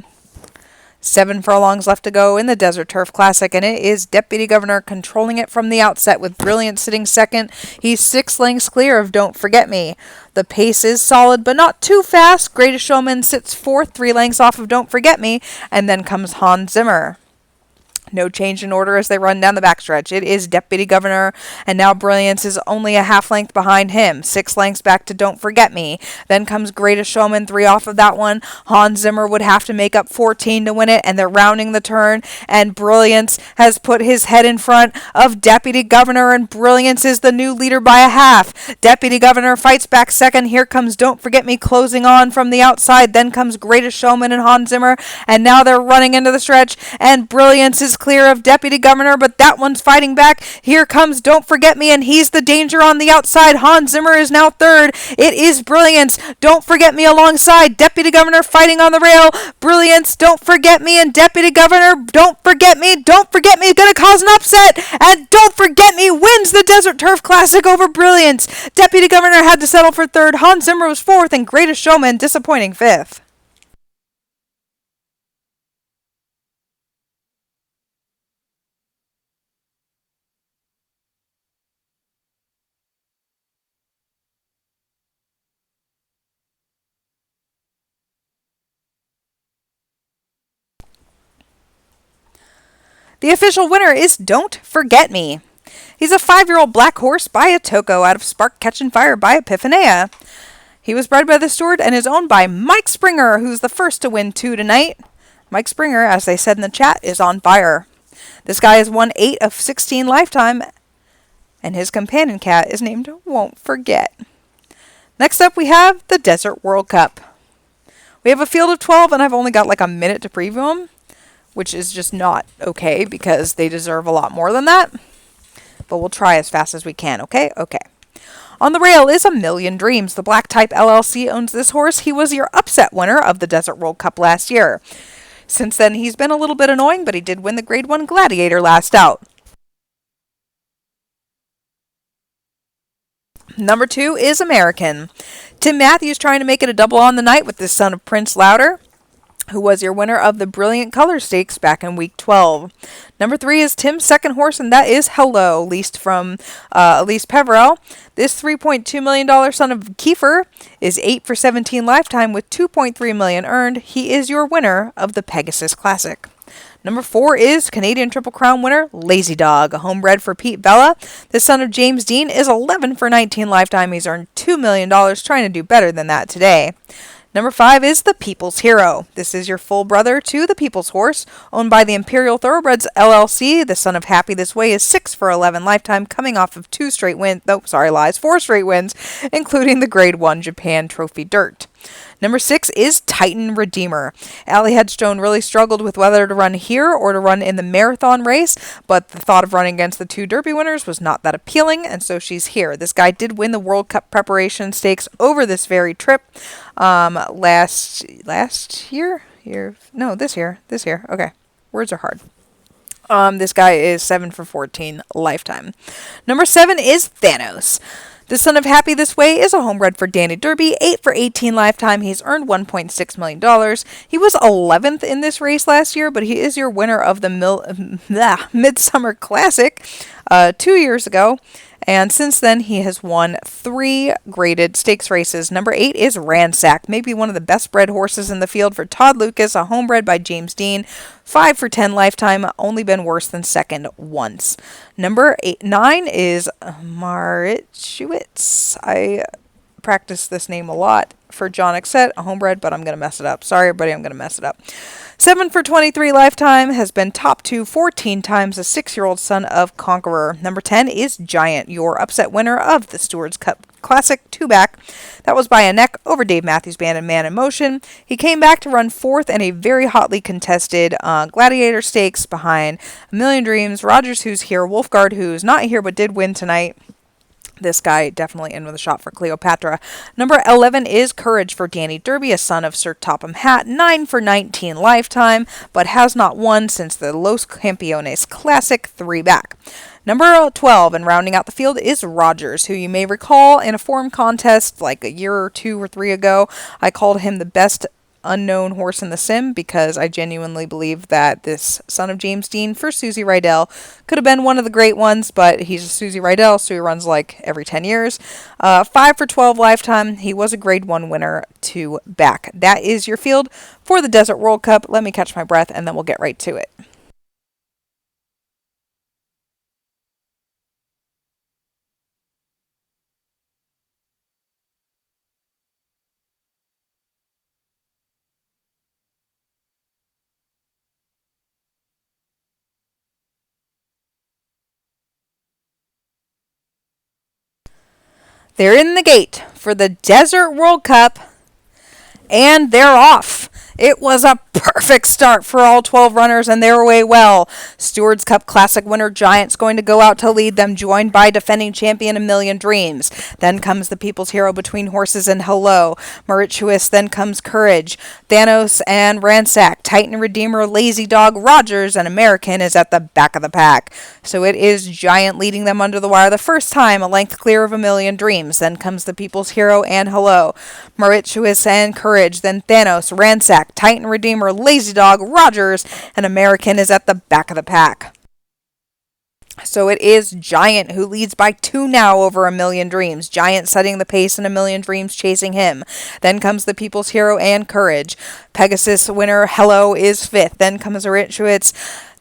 7 furlongs left to go in the Desert Turf Classic, and it is Deputy Governor controlling it from the outset with Brilliance sitting second. He's 6 lengths clear of Don't Forget Me. The pace is solid, but not too fast. Greatest Showman sits fourth, 3 lengths off of Don't Forget Me, and then comes Hans Zimmer. No change in order as they run down the backstretch. It is Deputy Governor, and now Brilliance is only a half length behind him. 6 lengths back to Don't Forget Me. Then comes Greatest Showman, 3 off of that one. Hans Zimmer would have to make up 14 to win it, and they're rounding the turn, and Brilliance has put his head in front of Deputy Governor, and Brilliance is the new leader by a half. Deputy Governor fights back second. Here comes Don't Forget Me closing on from the outside. Then comes Greatest Showman and Hans Zimmer, and now they're running into the stretch, and Brilliance is clear of Deputy Governor, but that one's fighting back. Here comes Don't Forget Me, and he's the danger on the outside. Hans Zimmer is now third. It is Brilliance, Don't Forget Me alongside Deputy Governor fighting on the rail. Brilliance, Don't Forget Me, and Deputy Governor, Don't Forget Me. Don't Forget Me gonna cause an upset, and Don't Forget Me wins the Desert Turf Classic over Brilliance. Deputy Governor had to settle for third. Hans Zimmer was fourth, and Greatest Showman disappointing fifth. The official winner is Don't Forget Me. He's a 5-year-old black horse by a Toko out of Spark Catchin' Fire by Epiphanea. He was bred by the steward and is owned by Mike Springer, who's the first to win 2 tonight. Mike Springer, as they said in the chat, is on fire. This guy has won 8 of 16 lifetime, and his companion cat is named Won't Forget. Next up, we have the Desert World Cup. We have a field of 12, and I've only got like a minute to preview them, which is just not okay because they deserve a lot more than that. But we'll try as fast as we can, okay? Okay. On the rail is A Million Dreams. The Black Type LLC owns this horse. He was your upset winner of the Desert World Cup last year. Since then, he's been a little bit annoying, but he did win the Grade 1 Gladiator last out. Number 2 is American. Tim Matthews trying to make it a double on the night with the son of Prince Louder, who was your winner of the Brilliant Color Stakes back in week 12. Number 3 is Tim's second horse, and that is Hello, leased from Elise Peverell. This $3.2 million son of Kiefer is 8 for 17 lifetime with $2.3 million earned. He is your winner of the Pegasus Classic. Number 4 is Canadian Triple Crown winner Lazy Dog, a homebred for Pete Bella. The son of James Dean is 11 for 19 lifetime. He's earned $2 million, trying to do better than that today. Number 5 is the People's Hero. This is your full brother to the People's Horse, owned by the Imperial Thoroughbreds LLC. The son of Happy This Way is 6 for 11 lifetime, coming off of 4 straight wins, including the Grade 1 Japan Trophy Dirt. Number 6 is Titan Redeemer. Allie Headstone really struggled with whether to run here or to run in the marathon race, but the thought of running against the 2 Derby winners was not that appealing, and so she's here. This guy did win the World Cup Preparation Stakes over this very trip last year? This year. Okay. Words are hard. This guy is 7 for 14 lifetime. Number 7 is Thanos. The son of Happy This Way is a homebred for Danny Derby, 8 for 18 lifetime. He's earned $1.6 million. He was 11th in this race last year, but he is your winner of the Midsummer Classic 2 years ago. And since then, he has won 3 graded stakes races. Number 8 is Ransack, maybe one of the best bred horses in the field for Todd Lucas, a homebred by James Dean. 5 for 10 lifetime, only been worse than second once. Number 9 is Marichowitz. I practice this name a lot for John Exet, a homebred, but I'm going to mess it up. Sorry, everybody, I'm going to mess it up. 7 for 23 lifetime, has been top 2 14 times, a 6-year-old son of Conqueror. Number 10 is Giant, your upset winner of the Stewards Cup Classic 2-back. That was by a neck over Dave Matthews Band and Man in Motion. He came back to run 4th in a very hotly contested Gladiator Stakes behind A Million Dreams, Rogers, who's here, Wolfguard, who's not here but did win tonight. This guy definitely in with a shot for Cleopatra. Number 11 is Courage for Danny Derby, a son of Sir Topham Hatt. 9 for 19 lifetime, but has not won since the Los Campeones Classic 3-back. Number 12, and rounding out the field, is Rogers, who you may recall in a form contest like a year or 2 or 3 ago. I called him the best unknown horse in the sim because I genuinely believe that this son of James Dean for Susie Rydell could have been one of the great ones, but he's a Susie Rydell, so he runs like every 10 years. 5 for 12 lifetime. He was a grade 1 winner 2-back. That is your field for the Desert World Cup. Let me catch my breath and then we'll get right to it. They're in the gate for the Desert World Cup, and they're off. It was a perfect start for all 12 runners, and they're away well. Stewards Cup Classic winner Giant's going to go out to lead them, joined by defending champion A Million Dreams. Then comes the People's Hero Between Horses and Hello. Mauritius, then comes Courage. Thanos and Ransack. Titan Redeemer, Lazy Dog, Rogers, and American is at the back of the pack. So it is Giant leading them under the wire the first time, a length clear of A Million Dreams. Then comes the People's Hero and Hello. Mauritius and Courage. Then Thanos, Ransack, Titan Redeemer, Lazy Dog, Rogers, and American is at the back of the pack. So it is Giant who leads by 2 now over A Million Dreams. Giant setting the pace and A Million Dreams chasing him. Then comes the People's Hero and Courage. Pegasus winner Hello is 5th. Then comes Mauritius.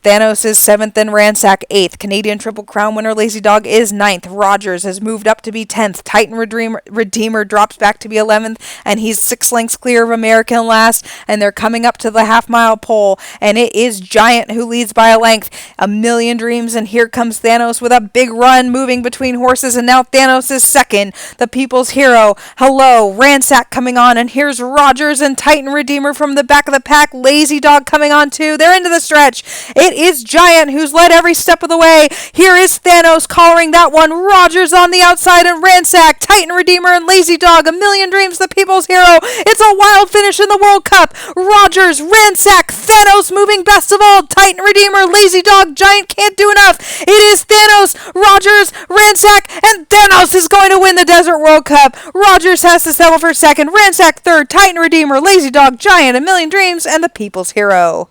Thanos is 7th and Ransack 8th. Canadian Triple Crown winner Lazy Dog is 9th. Rogers has moved up to be 10th. Titan Redeemer drops back to be 11th, and he's 6 lengths clear of American last, and they're coming up to the half-mile pole, and it is Giant who leads by a length. A Million Dreams, and here comes Thanos with a big run moving between horses, and now Thanos is 2nd. The People's Hero, Hello, Ransack coming on, and here's Rogers and Titan Redeemer from the back of the pack. Lazy Dog coming on too. They're into the stretch. It is Giant who's led every step of the way. Here is Thanos collaring that one. Rogers on the outside and Ransack, Titan Redeemer, and Lazy Dog. A Million Dreams, the People's Hero. It's a wild finish in the World Cup. Rogers, Ransack, Thanos moving best of all. Titan Redeemer, Lazy Dog, Giant can't do enough. It is Thanos, Rogers, Ransack, and Thanos is going to win the Desert World Cup. Rogers has to settle for 2nd. Ransack 3rd. Titan Redeemer, Lazy Dog, Giant, A Million Dreams, and the People's Hero.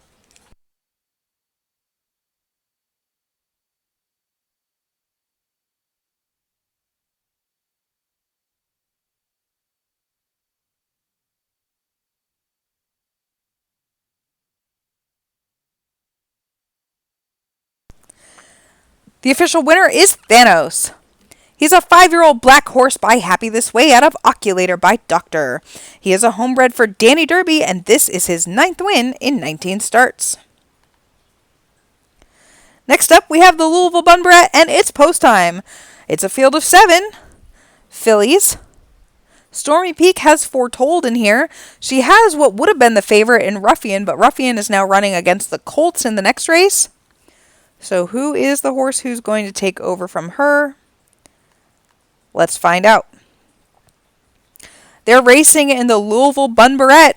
The official winner is Thanos. He's a 5-year-old black horse by Happy This Way out of Oculator by Doctor. He is a homebred for Danny Derby, and this is his 9th win in 19 starts. Next up, we have the Louisville Bunbret, and it's post time. It's a field of 7 fillies. Stormy Peak has Foretold in here. She has what would have been the favorite in Ruffian, but Ruffian is now running against the Colts in the next race. So who is the horse who's going to take over from her? Let's find out. They're racing in the Louisville Bunbret.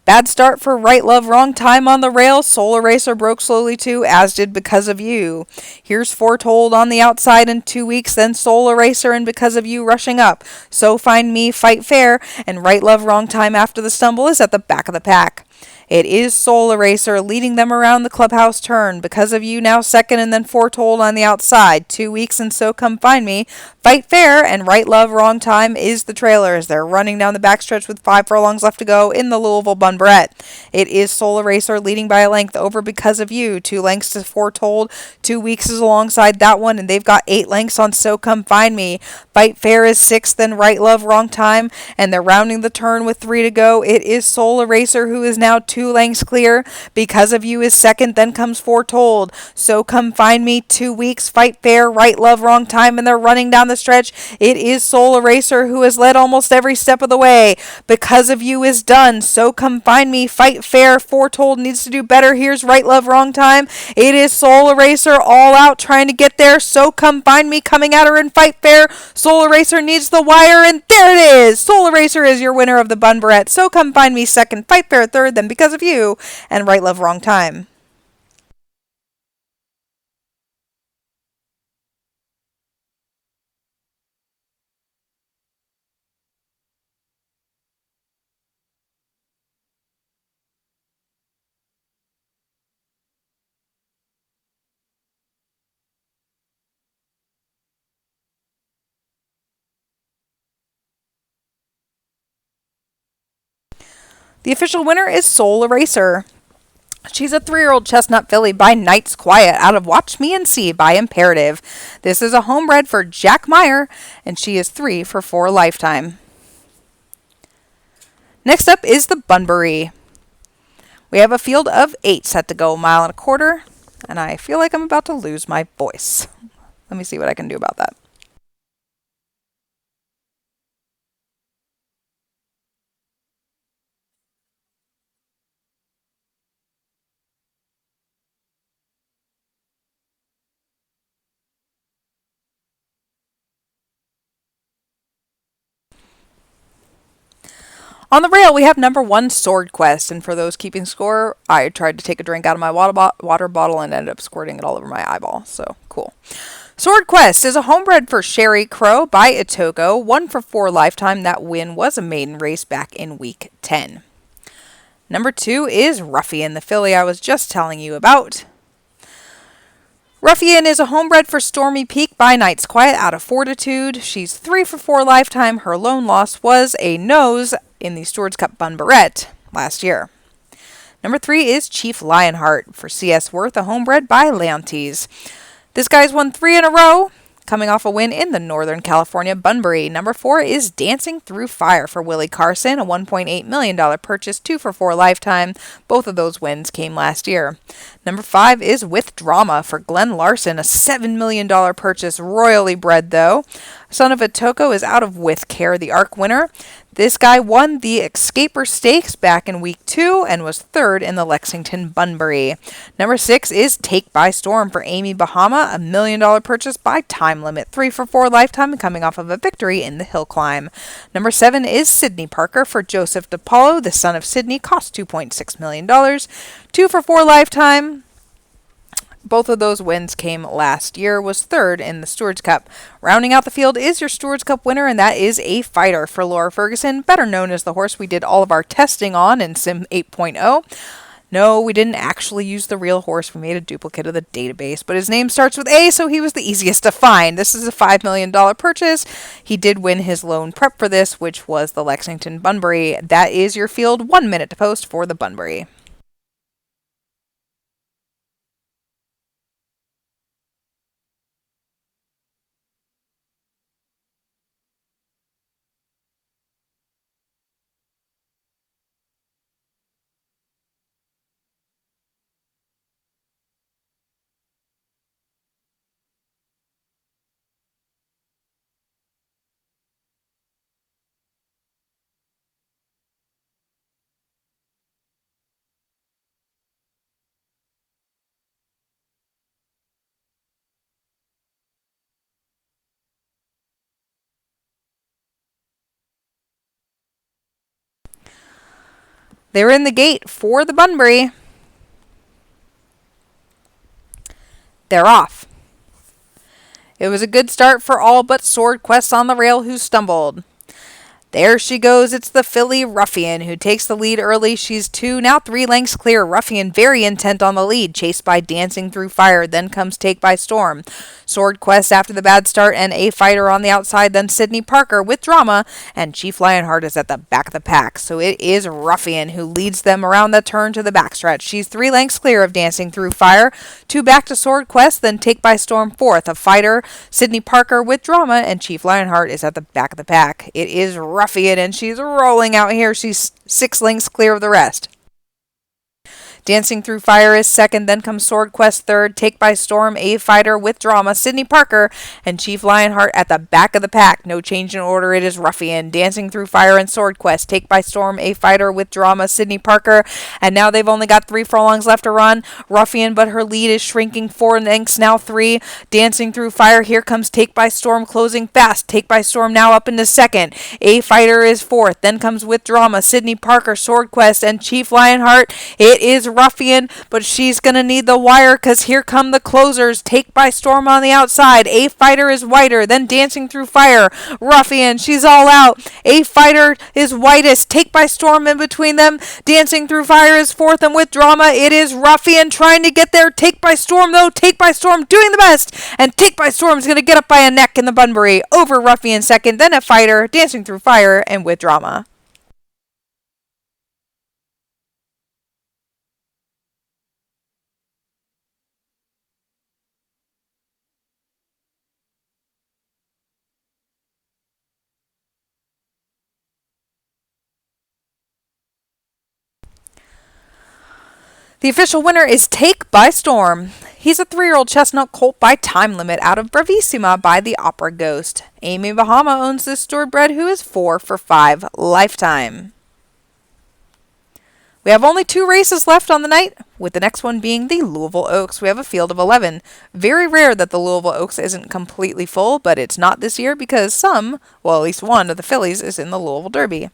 Bad start for Right Love Wrong Time on the rail. Solar Racer broke slowly too, as did Because of You. Here's Foretold on the outside in 2 weeks, then Solar Racer and Because of You rushing up. So Find Me, Fight Fair, and Right Love Wrong Time after the stumble is at the back of the pack. It is Soul Eraser leading them around the clubhouse turn. Because of You now second and then Foretold on the outside. 2 weeks and So Come Find Me. Fight Fair and Right Love Wrong Time is the trailer as they're running down the backstretch with 5 furlongs left to go in the Louisville Bun Barrette. It is Soul Eraser leading by a length over Because of You. 2 lengths to Foretold. 2 weeks is alongside that one and they've got 8 lengths on So Come Find Me. Fight Fair is sixth, then Right Love Wrong Time, and they're rounding the turn with 3 to go. It is Soul Eraser who is now 2 lengths clear. Because of You is second, then comes Foretold. So Come Find Me, 2 weeks. Fight Fair, Right Love Wrong Time, and they're running down the stretch. It is Soul Eraser who has led almost every step of the way. Because of You is done. So Come Find Me, Fight Fair, Foretold needs to do better. Here's Right Love Wrong Time. It is Soul Eraser all out trying to get there. So Come Find Me coming at her in Fight Fair. Soul Eraser needs the wire, and there it is! Soul Eraser is your winner of the Bun Barrette. So Come Find Me second, Fight Fair third, then Because of You, and Right Love Wrong Time. The official winner is Soul Eraser. She's a 3-year-old chestnut filly by Night's Quiet out of Watch Me and See by Imperative. This is a homebred for Jack Meyer, and she is 3 for 4 lifetime. Next up is the Bunbury. We have a field of 8 set to go, a mile and a quarter, and I feel like I'm about to lose my voice. Let me see what I can do about that. On the rail, we have number 1, Sword Quest, and for those keeping score, I tried to take a drink out of my water bottle and ended up squirting it all over my eyeball, so cool. Sword Quest is a homebred for Sherry Crow by Itoko, 1 for 4 lifetime. That win was a maiden race back in week 10. Number 2 is Ruffian, the filly I was just telling you about. Ruffian is a homebred for Stormy Peak by Night's Quiet out of Fortitude. She's 3 for 4 lifetime. Her lone loss was a nose in the Stewards Cup Bun Barrette last year. Number 3 is Chief Lionheart for C.S. Worth, a homebred by Leontes. This guy's won 3 in a row, coming off a win in the Northern California Bunbury. Number 4 is Dancing Through Fire for Willie Carson, a $1.8 million purchase, 2 for 4 lifetime. Both of those wins came last year. Number 5 is With Drama for Glenn Larson, a $7 million purchase, royally bred though. Son of Itoko is out of With Care, the ARC winner. This guy won the Escaper Stakes back in week 2 and was 3rd in the Lexington Bunbury. Number 6 is Take by Storm for Amy Bahama, a $1 million purchase by Time Limit, 3 for 4 lifetime, coming off of a victory in the Hill Climb. Number 7 is Sydney Parker for Joseph DePaulo, the son of Sydney, cost $2.6 million, 2 for 4 lifetime. Both of those wins came last year, was 3rd in the Stewards Cup. Rounding out the field is your Stewards Cup winner, and that is A Fighter for Laura Ferguson, better known as the horse we did all of our testing on in Sim 8.0. No, we didn't actually use the real horse. We made a duplicate of the database, but his name starts with A, so he was the easiest to find. This is a $5 million purchase. He did win his lone prep for this, which was the Lexington Bunbury. That is your field. 1 minute to post for the Bunbury. They're in the gate for the Bunbury. They're off. It was a good start for all but Sword Quest on the rail, who stumbled. There she goes. It's the filly Ruffian who takes the lead early. She's now 3 lengths clear. Ruffian very intent on the lead, chased by Dancing Through Fire. Then comes Take by Storm. Sword Quest after the bad start, and A Fighter on the outside. Then Sydney Parker with Drama, and Chief Lionheart is at the back of the pack. So it is Ruffian who leads them around the turn to the backstretch. She's 3 lengths clear of Dancing Through Fire. 2 back to Sword Quest, then Take by Storm fourth. A Fighter, Sydney Parker with Drama, and Chief Lionheart is at the back of the pack. It is Ruffian, and she's rolling out here. She's 6 lengths clear of the rest. Dancing Through Fire is second, then comes Sword Quest third, Take by Storm, A Fighter with Drama, Sydney Parker, and Chief Lionheart at the back of the pack. No change in order, it is Ruffian, Dancing Through Fire, and Sword Quest, Take by Storm, A Fighter with Drama, Sydney Parker, and now they've only got 3 furlongs left to run. Ruffian, but her lead is shrinking, 4 lengths, now 3. Dancing Through Fire, here comes Take by Storm closing fast. Take by Storm now up into second. A Fighter is fourth, then comes With Drama, Sydney Parker, Sword Quest, and Chief Lionheart. It is Ruffian, but she's going to need the wire because here come the closers. Take by Storm on the outside. A Fighter is whiter, then Dancing Through Fire. Ruffian, she's all out. A Fighter is whitest. Take by Storm in between them. Dancing Through Fire is fourth, and With Drama, it is Ruffian trying to get there. Take by Storm, though. Take by Storm doing the best, and Take by Storm is going to get up by a neck in the Bunbury. Over Ruffian second, then A Fighter, Dancing Through Fire, and With Drama. The official winner is Take by Storm. He's a 3-year-old chestnut colt by Time Limit out of Bravissima by the Opera Ghost. Amy Bahama owns this thoroughbred, who is 4 for 5 lifetime. We have only 2 races left on the night, with the next one being the Louisville Oaks. We have a field of 11. Very rare that the Louisville Oaks isn't completely full, but it's not this year because at least one of the fillies is in the Louisville Derby.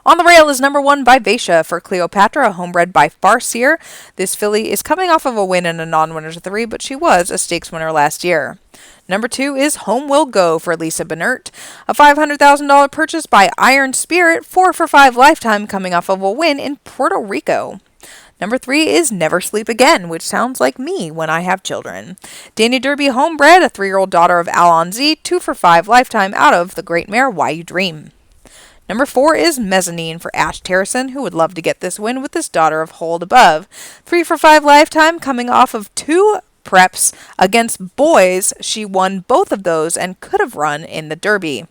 On the rail is number 1 Vivacia for Cleopatra, a homebred by Farseer. This filly is coming off of a win in a non-winner's 3, but she was a stakes winner last year. Number 2 is Home Will Go for Lisa Benert, a $500,000 purchase by Iron Spirit, 4 for 5 lifetime, coming off of a win in Puerto Rico. Number 3 is Never Sleep Again, which sounds like me when I have children. Danny Derby homebred, a 3-year-old daughter of Alonzi, 2 for 5 lifetime out of the great mare Why You Dream. Number 4 is Mezzanine for Ash Terrison, who would love to get this win with his daughter of Hold Above. 3 for 5 lifetime, coming off of 2 preps against boys. She won both of those and could have run in the Derby.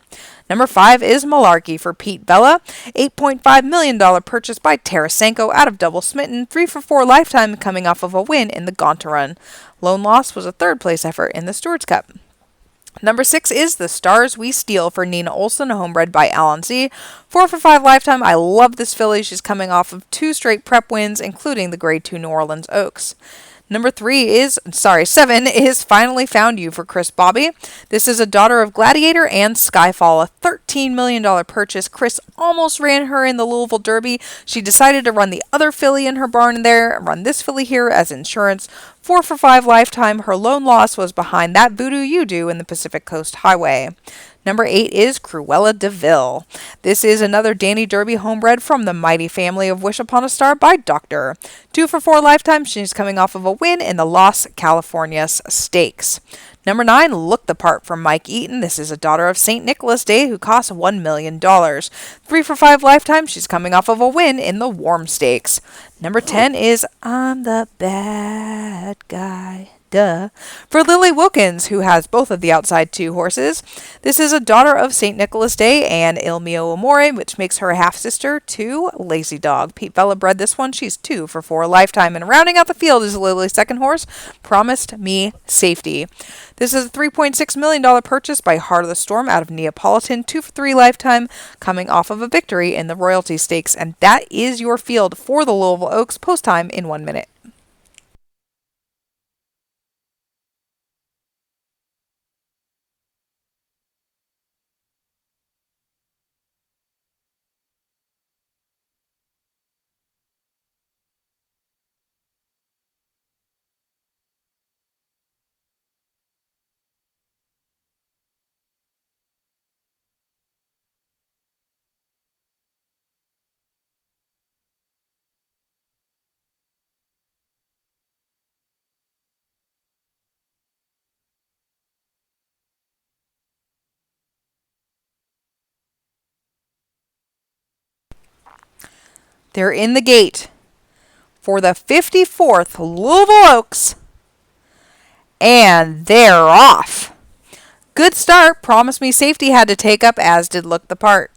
Number 5 is Malarkey for Pete Bella, $8.5 million purchase by Tarasenko out of Double Smitten, 3 for 4 lifetime, coming off of a win in the Gaunta. Lone Loss was a 3rd place effort in the Stewards Cup. Number 6 is The Stars We Steal for Nina Olson, homebred by Alan Z. 4 for 5 lifetime. I love this filly. She's coming off of 2 straight prep wins, including the Grade 2 New Orleans Oaks. Number 7 is Finally Found You for Chris Bobby. This is a daughter of Gladiator and Skyfall, a $13 million purchase. Chris almost ran her in the Louisville Derby. She decided to run the other filly in her barn there, and run this filly here as insurance. 4 for 5 lifetime. Her lone loss was behind That Voodoo You Do in the Pacific Coast Highway. Number 8 is Cruella de Vil. This is another Danny Derby homebred from the mighty family of Wish Upon a Star by Doctor. 2 for 4 lifetime. She's coming off of a win in the Las Californias Stakes. Number 9, Look the Part from Mike Eaton. This is a daughter of St. Nicholas Day who costs $1 million. 3 for 5 lifetime. She's coming off of a win in the Warm Stakes. Number 10 is I'm the Bad Guy. Duh. For Lily Wilkins, who has both of the outside 2 horses. This is a daughter of St. Nicholas Day and Il Mio Amore, which makes her a half-sister to Lazy Dog. Pete Bella bred this one. She's 2 for 4 lifetime. And rounding out the field is Lily's second horse, Promised Me Safety. This is a $3.6 million purchase by Heart of the Storm out of Neapolitan, 2 for 3 lifetime, coming off of a victory in the Royalty Stakes. And that is your field for the Louisville Oaks. Post time in 1 minute. They're in the gate for the 54th Louisville Oaks, and they're off. Good start. Promise Me Safety had to take up, as did Look the Part.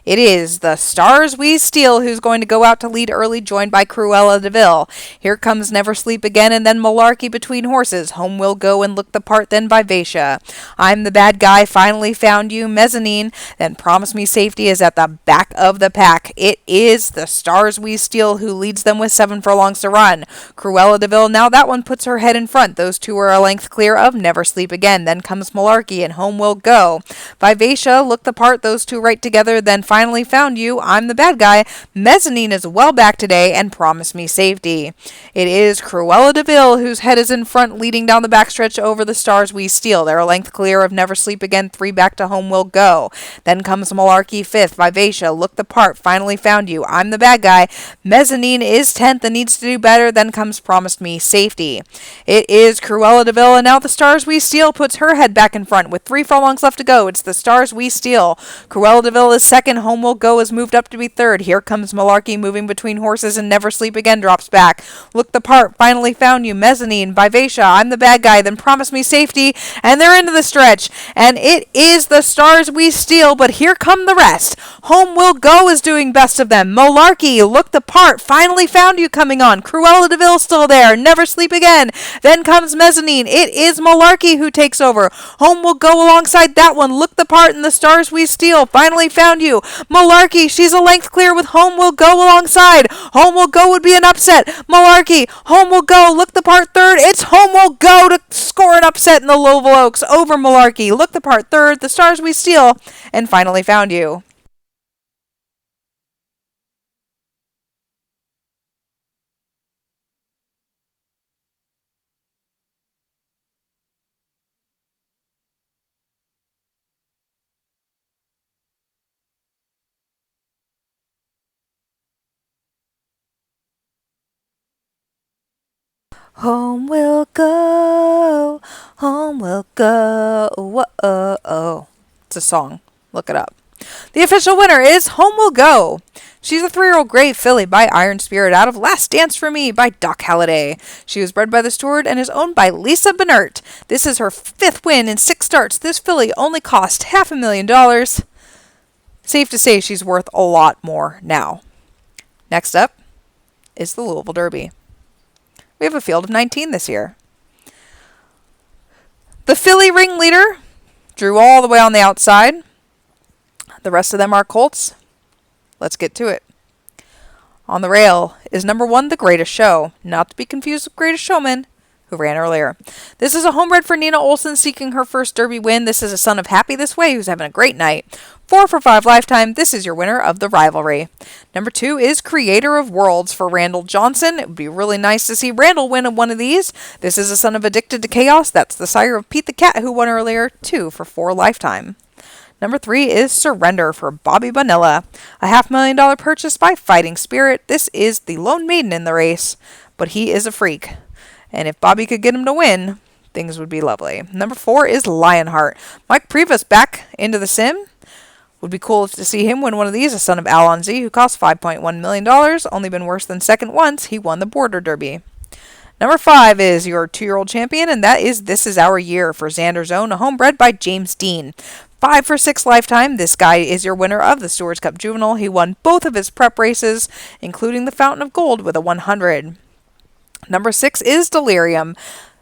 It is the Stars We Steal who's going to go out to lead early, joined by Cruella de Vil. Here comes Never Sleep Again, and then Malarkey Between Horses. Home Will Go and Look the Part, then Vivacia. I'm the Bad Guy, Finally Found You, Mezzanine, then Promise Me Safety is at the back of the pack. It is the Stars We Steal who leads them with 7 furlongs to run. Cruella de Vil, now that one puts her head in front. Those two are a length clear of Never Sleep Again. Then comes Malarkey and Home Will Go. Vivacia, Look the Part, those two right together. Then Finally Found You, I'm the Bad Guy. Mezzanine is well back today, and Promise Me Safety. It is Cruella de Vil whose head is in front, leading down the backstretch over the Stars We Steal. They're a length clear of Never Sleep Again, 3 back to Home Will Go. Then comes Malarkey 5th, Vivacia, Look the Part, Finally Found You, I'm the Bad Guy. Mezzanine is 10th and needs to do better. Then comes Promise Me Safety. It is Cruella de Vil, and now the Stars We Steal puts her head back in front with 3 furlongs left to go. It's the Stars We Steal. Cruella de Vil is second. Home Will Go is moved up to be third. Here comes Malarkey moving between horses, and Never Sleep Again drops back. Look the Part, Finally Found You, Mezzanine, Vivacia, I'm the Bad Guy, then Promise Me Safety, and they're into the stretch. And it is the Stars We Steal, but here come the rest. Home Will Go is doing best of them. Malarkey, Look the Part, Finally Found You coming on. Cruella de Vil still there. Never Sleep Again. Then comes Mezzanine. It is Malarkey who takes over. Home Will Go alongside that one. Look the Part and the Stars We Steal. Finally Found You. Malarkey, she's a length clear with Home Will Go alongside. Home Will Go would be an upset. Malarkey, Home Will Go, Look the Part third. It's Home Will Go to score an upset in the Louisville Oaks over Malarkey. Look the Part third, the Stars We Steal, and Finally Found You. Home will go, home will go. Whoa. It's a song. Look it up. The official winner is Home Will Go. She's a 3-year-old gray filly by Iron Spirit out of Last Dance for Me by Doc Halliday. She was bred by the steward and is owned by Lisa Benert. This is her 5th win in 6 starts. This filly only cost $500,000. Safe to say she's worth a lot more now. Next up is the Louisville Derby. We have a field of 19 this year. The filly ringleader drew all the way on the outside. The rest of them are colts. Let's get to it. On the rail is number 1, The Greatest Show, not to be confused with Greatest Showman, who ran earlier. This is a homebred for Nina Olson seeking her first Derby win. This is a son of Happy This Way who's having a great night. 4 for 5 lifetime. This is your winner of the rivalry. Number 2 is Creator of Worlds for Randall Johnson. It would be really nice to see Randall win one of these. This is a son of Addicted to Chaos. That's the sire of Pete the Cat who won earlier. 2 for 4 lifetime. Number 3 is Surrender for Bobby Bonilla. A $500,000 purchase by Fighting Spirit. This is the lone maiden in the race, but he is a freak. And if Bobby could get him to win, things would be lovely. Number 4 is Lionheart. Mike Previs back into the sim. Would be cool to see him win one of these. A son of Alon Z, who cost $5.1 million. Only been worse than second once. He won the Border Derby. Number 5 is your 2-year-old champion, and that is This Is Our Year for Xander Zone, a homebred by James Dean. 5 for 6 lifetime. This guy is your winner of the Stewards Cup Juvenile. He won both of his prep races, including the Fountain of Gold with a 100. Number 6 is Delirium.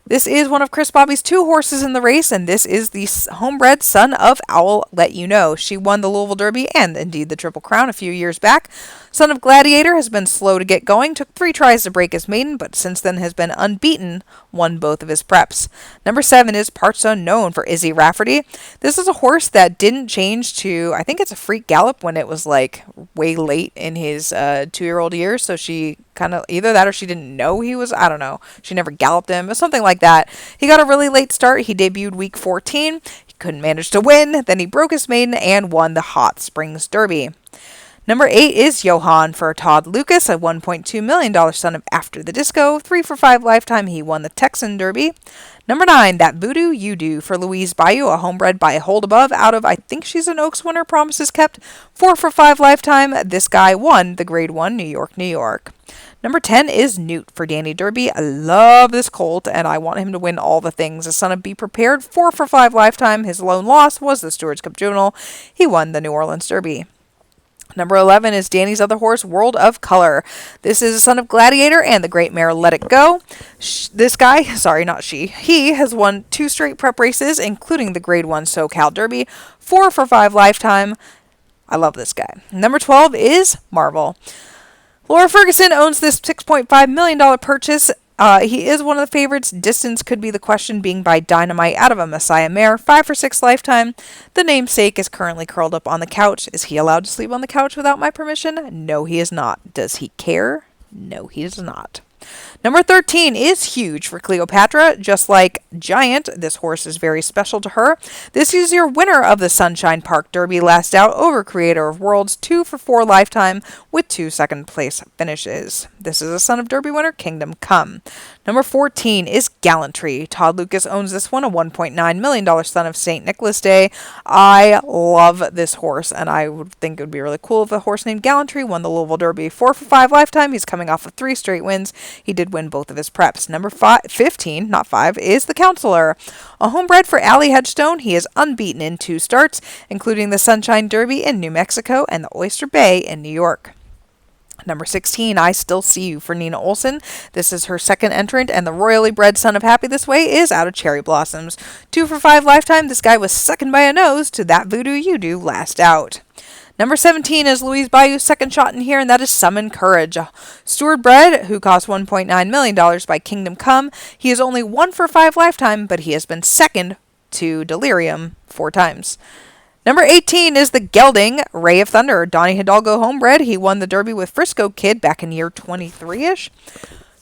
This is one of Chris Bobby's 2 horses in the race, and this is the homebred son of Owl Let You Know. She won the Louisville Derby and indeed the Triple Crown a few years back. Son of Gladiator has been slow to get going, took 3 tries to break his maiden, but since then has been unbeaten, won both of his preps. Number 7 is Parts Unknown for Izzy Rafferty. This is a horse that didn't change to, I think it's a freak gallop when it was like way late in his 2-year-old years, so she kind of either that or she didn't know he was, I don't know, she never galloped him or something like that. He got a really late start. He debuted week 14. He couldn't manage to win. Then he broke his maiden and won the Hot Springs Derby. Number 8 is Johann for Todd Lucas, a $1.2 million son of After the Disco. 3 for 5 lifetime, he won the Texan Derby. Number 9, That Voodoo You Do for Louise Bayou, a homebred by Hold Above out of, I think she's an Oaks winner, Promises Kept. 4 for 5 lifetime, this guy won the Grade 1 New York, New York. Number 10 is Newt for Danny Derby. I love this colt, and I want him to win all the things. A son of Be Prepared, 4 for 5 lifetime. His lone loss was the Stewards Cup Juvenile. He won the New Orleans Derby. Number 11 is Danny's other horse, World of Color. This is a son of Gladiator and the great mare Let It Go. This guy, sorry, not she, he has won 2 straight prep races, including the Grade 1 SoCal Derby, 4 for 5 lifetime. I love this guy. Number 12 is Marvel. Laura Ferguson owns this $6.5 million purchase. He is one of the favorites. Distance could be the question, being by Dynamite out of a Messiah mare. 5 for 6 lifetime. The namesake is currently curled up on the couch. Is he allowed to sleep on the couch without my permission? No, he is not. Does he care? No, he does not. Number 13 is Huge for Cleopatra. Just like Giant, this horse is very special to her. This is your winner of the Sunshine Park Derby last out over Creator of Worlds, 2 for 4 lifetime with 2 second place finishes. This is a son of Derby winner, Kingdom Come. Number 14 is Gallantry. Todd Lucas owns this one, a $1.9 million son of St. Nicholas Day. I love this horse, and I would think it would be really cool if a horse named Gallantry won the Louisville Derby. 4 for 5 lifetime. He's coming off of 3 straight wins. He did win both of his preps. Number 15, not 5, is The Counselor. A homebred for Allie Hedgestone. He is unbeaten in 2 starts, including the Sunshine Derby in New Mexico and the Oyster Bay in New York. Number 16, I Still See You for Nina Olson. This is her second entrant, and the royally bred son of Happy This Way is out of Cherry Blossoms. 2 for 5 lifetime. This guy was second by a nose to That Voodoo You Do last out. Number 17 is Louise Bayou's second shot in here, and that is Summon Courage. A steward bred who cost $1.9 million by Kingdom Come. He is only 1 for 5 lifetime, but he has been second to Delirium 4 times. Number 18 is the gelding Ray of Thunder. Donnie Hidalgo homebred. He won the Derby with Frisco Kid back in year 23-ish.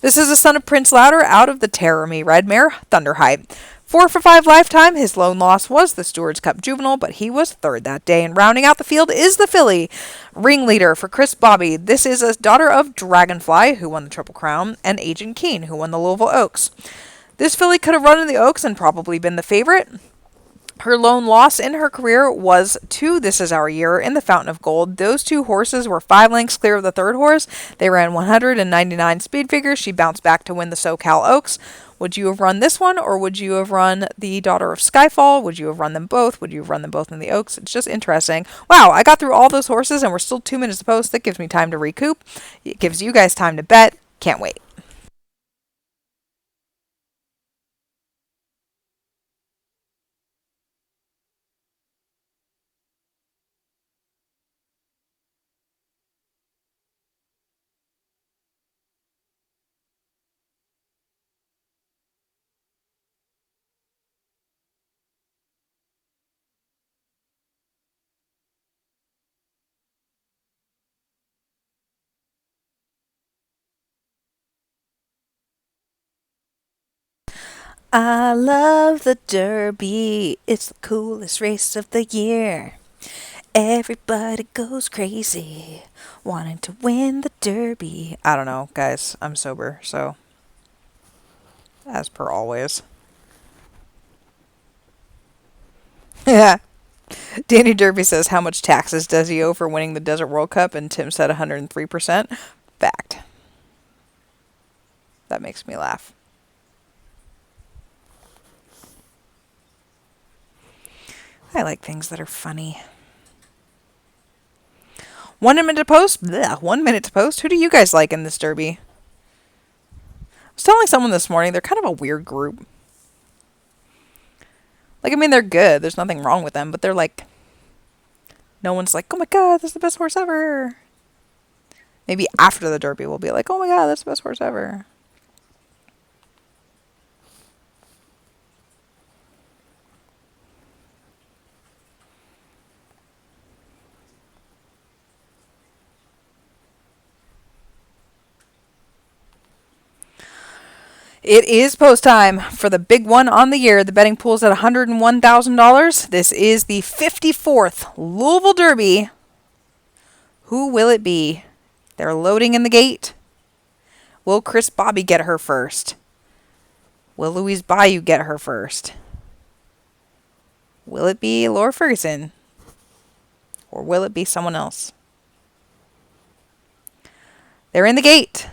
This is a son of Prince Louder out of the Terror Me red mare, Thunderhype. 4 for 5 lifetime. His lone loss was the Stewards Cup Juvenile, but he was third that day. And rounding out the field is the filly Ringleader for Chris Bobby. This is a daughter of Dragonfly, who won the Triple Crown, and Agent Keen, who won the Louisville Oaks. This filly could have run in the Oaks and probably been the favorite. Her lone loss in her career was to This Is Our Year in the Fountain of Gold. Those 2 horses were 5 lengths clear of the third horse. They ran 199 speed figures. She bounced back to win the SoCal Oaks. Would you have run this one, or would you have run the Daughter of Skyfall? Would you have run them both? Would you have run them both in the Oaks? It's just interesting. Wow, I got through all those horses, and we're still 2 minutes to post. That gives me time to recoup. It gives you guys time to bet. Can't wait. I love the Derby. It's the coolest race of the year. Everybody goes crazy, wanting to win the Derby. I don't know, guys. I'm sober, so as per always. Yeah. Danny Derby says, how much taxes does he owe for winning the Desert World Cup? And Tim said 103%. Fact. That makes me laugh. I like things that are funny. 1 minute to post? Blech, 1 minute to post? Who do you guys like in this Derby? I was telling someone this morning, they're kind of a weird group. Like, I mean, they're good. There's nothing wrong with them, but they're like, no one's like, oh my god, that's the best horse ever. Maybe after the Derby we'll be like, oh my god, that's the best horse ever. It is post time for the big one on the year. The betting pool's at $101,000. This is the 54th Louisville Derby. Who will it be? They're loading in the gate. Will Chris Bobby get her first? Will Louise Bayou get her first? Will it be Laura Ferguson? Or will it be someone else? They're in the gate.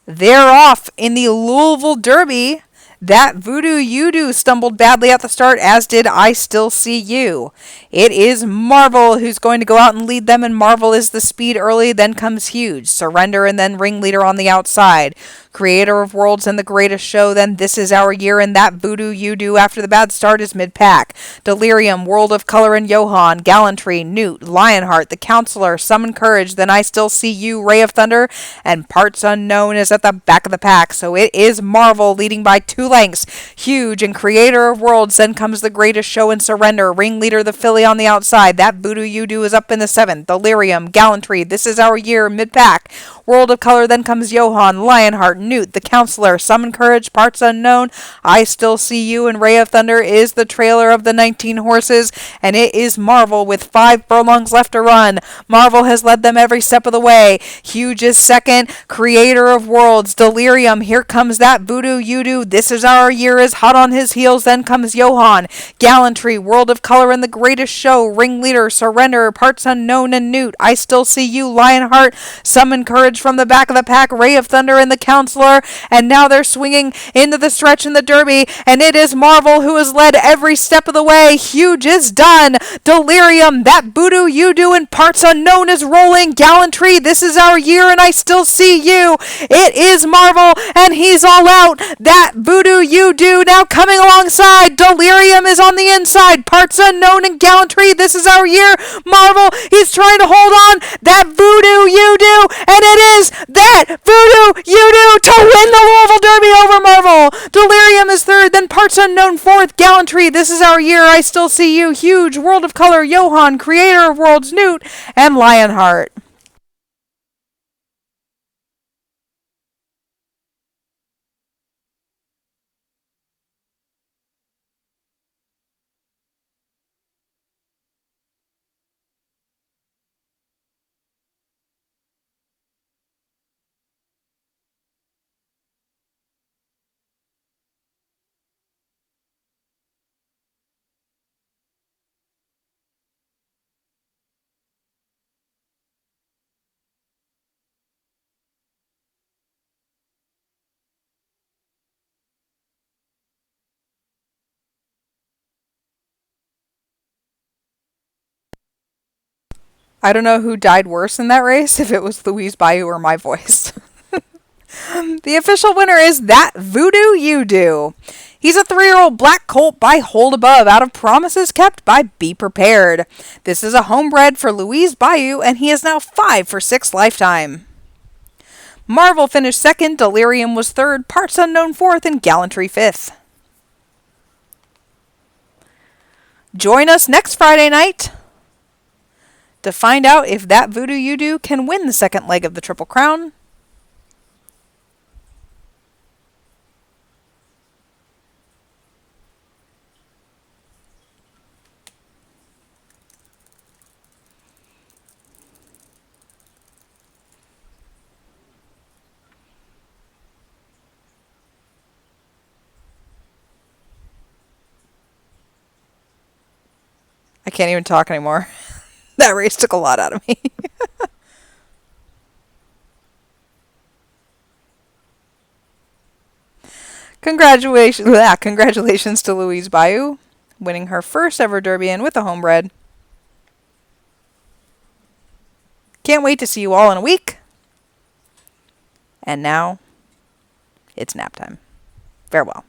They're off in the Louisville Derby. That Voodoo You-Do stumbled badly at the start, as did I Still See You. It is Marvel who's going to go out and lead them, and Marvel is the speed early, then comes Huge, Surrender, and then Ringleader on the outside. Creator of Worlds and The Greatest Show, then This Is Our Year, and that Voodoo You-Do after the bad start is mid-pack. Delirium, World of Color, and Johan, Gallantry, Newt, Lionheart, The Counselor, Summon Courage, Then I Still See You, Ray of Thunder, and Parts Unknown is at the back of the pack. So it is Marvel leading by 2 lengths. Huge and Creator of Worlds, then comes The Greatest Show and Surrender. Ringleader, the filly on the outside. That Voodoo You-Do is up in the 7th. Delirium, Gallantry, This Is Our Year, mid-pack. World of Color, then comes Johan, Lionheart, Newt, The Counselor, Summon Courage, Parts Unknown, I Still See You, and Ray of Thunder is the trailer of the 19 horses, and it is Marvel with 5 furlongs left to run. Marvel has led them every step of the way. Huge is second. Creator of Worlds, Delirium, here comes that Voodoo You-Do, This Is Our Year is hot on his heels, then comes Johan, Gallantry, World of Color, and The Greatest Show, Ringleader, Surrender, Parts Unknown, and Newt, I Still See You, Lionheart, Summon Courage from the back of the pack, Ray of Thunder, and The Counselor, and now they're swinging into the stretch in the Derby, and it is Marvel who has led every step of the way. Huge is done. Delirium, that Voodoo You-Do, and Parts Unknown is rolling. Gallantry, This Is Our Year, and I Still See You. It is Marvel, and he's all out. That Voodoo You-Do now coming alongside. Delirium is on the inside. Parts Unknown and Gallantry, This Is Our Year. Marvel, he's trying to hold on. That Voodoo You-Do, and it is that Voodoo You-Do to win the Louisville Derby over Marvel. Delirium is 3rd, then Parts Unknown 4th. Gallantry, This Is Our Year, I Still See You. Huge, World of Color, Johan, Creator of Worlds, Newt, and Lionheart. I don't know who died worse in that race, if it was Louise Bayou or my voice. The official winner is that Voodoo You-Do. He's a 3-year-old black colt by Hold Above out of Promises Kept by Be Prepared. This is a homebred for Louise Bayou, and he is now 5 for 6 lifetime. Marvel finished 2nd, Delirium was 3rd, Parts Unknown 4th, and Gallantry 5th. Join us next Friday night to find out if that Voodoo You-Do can win the 2nd leg of the Triple Crown. I can't even talk anymore. That race took a lot out of me. Congratulations to Louise Bayou, winning her first ever Derby and with a homebred. Can't wait to see you all in a week. And now, it's nap time. Farewell.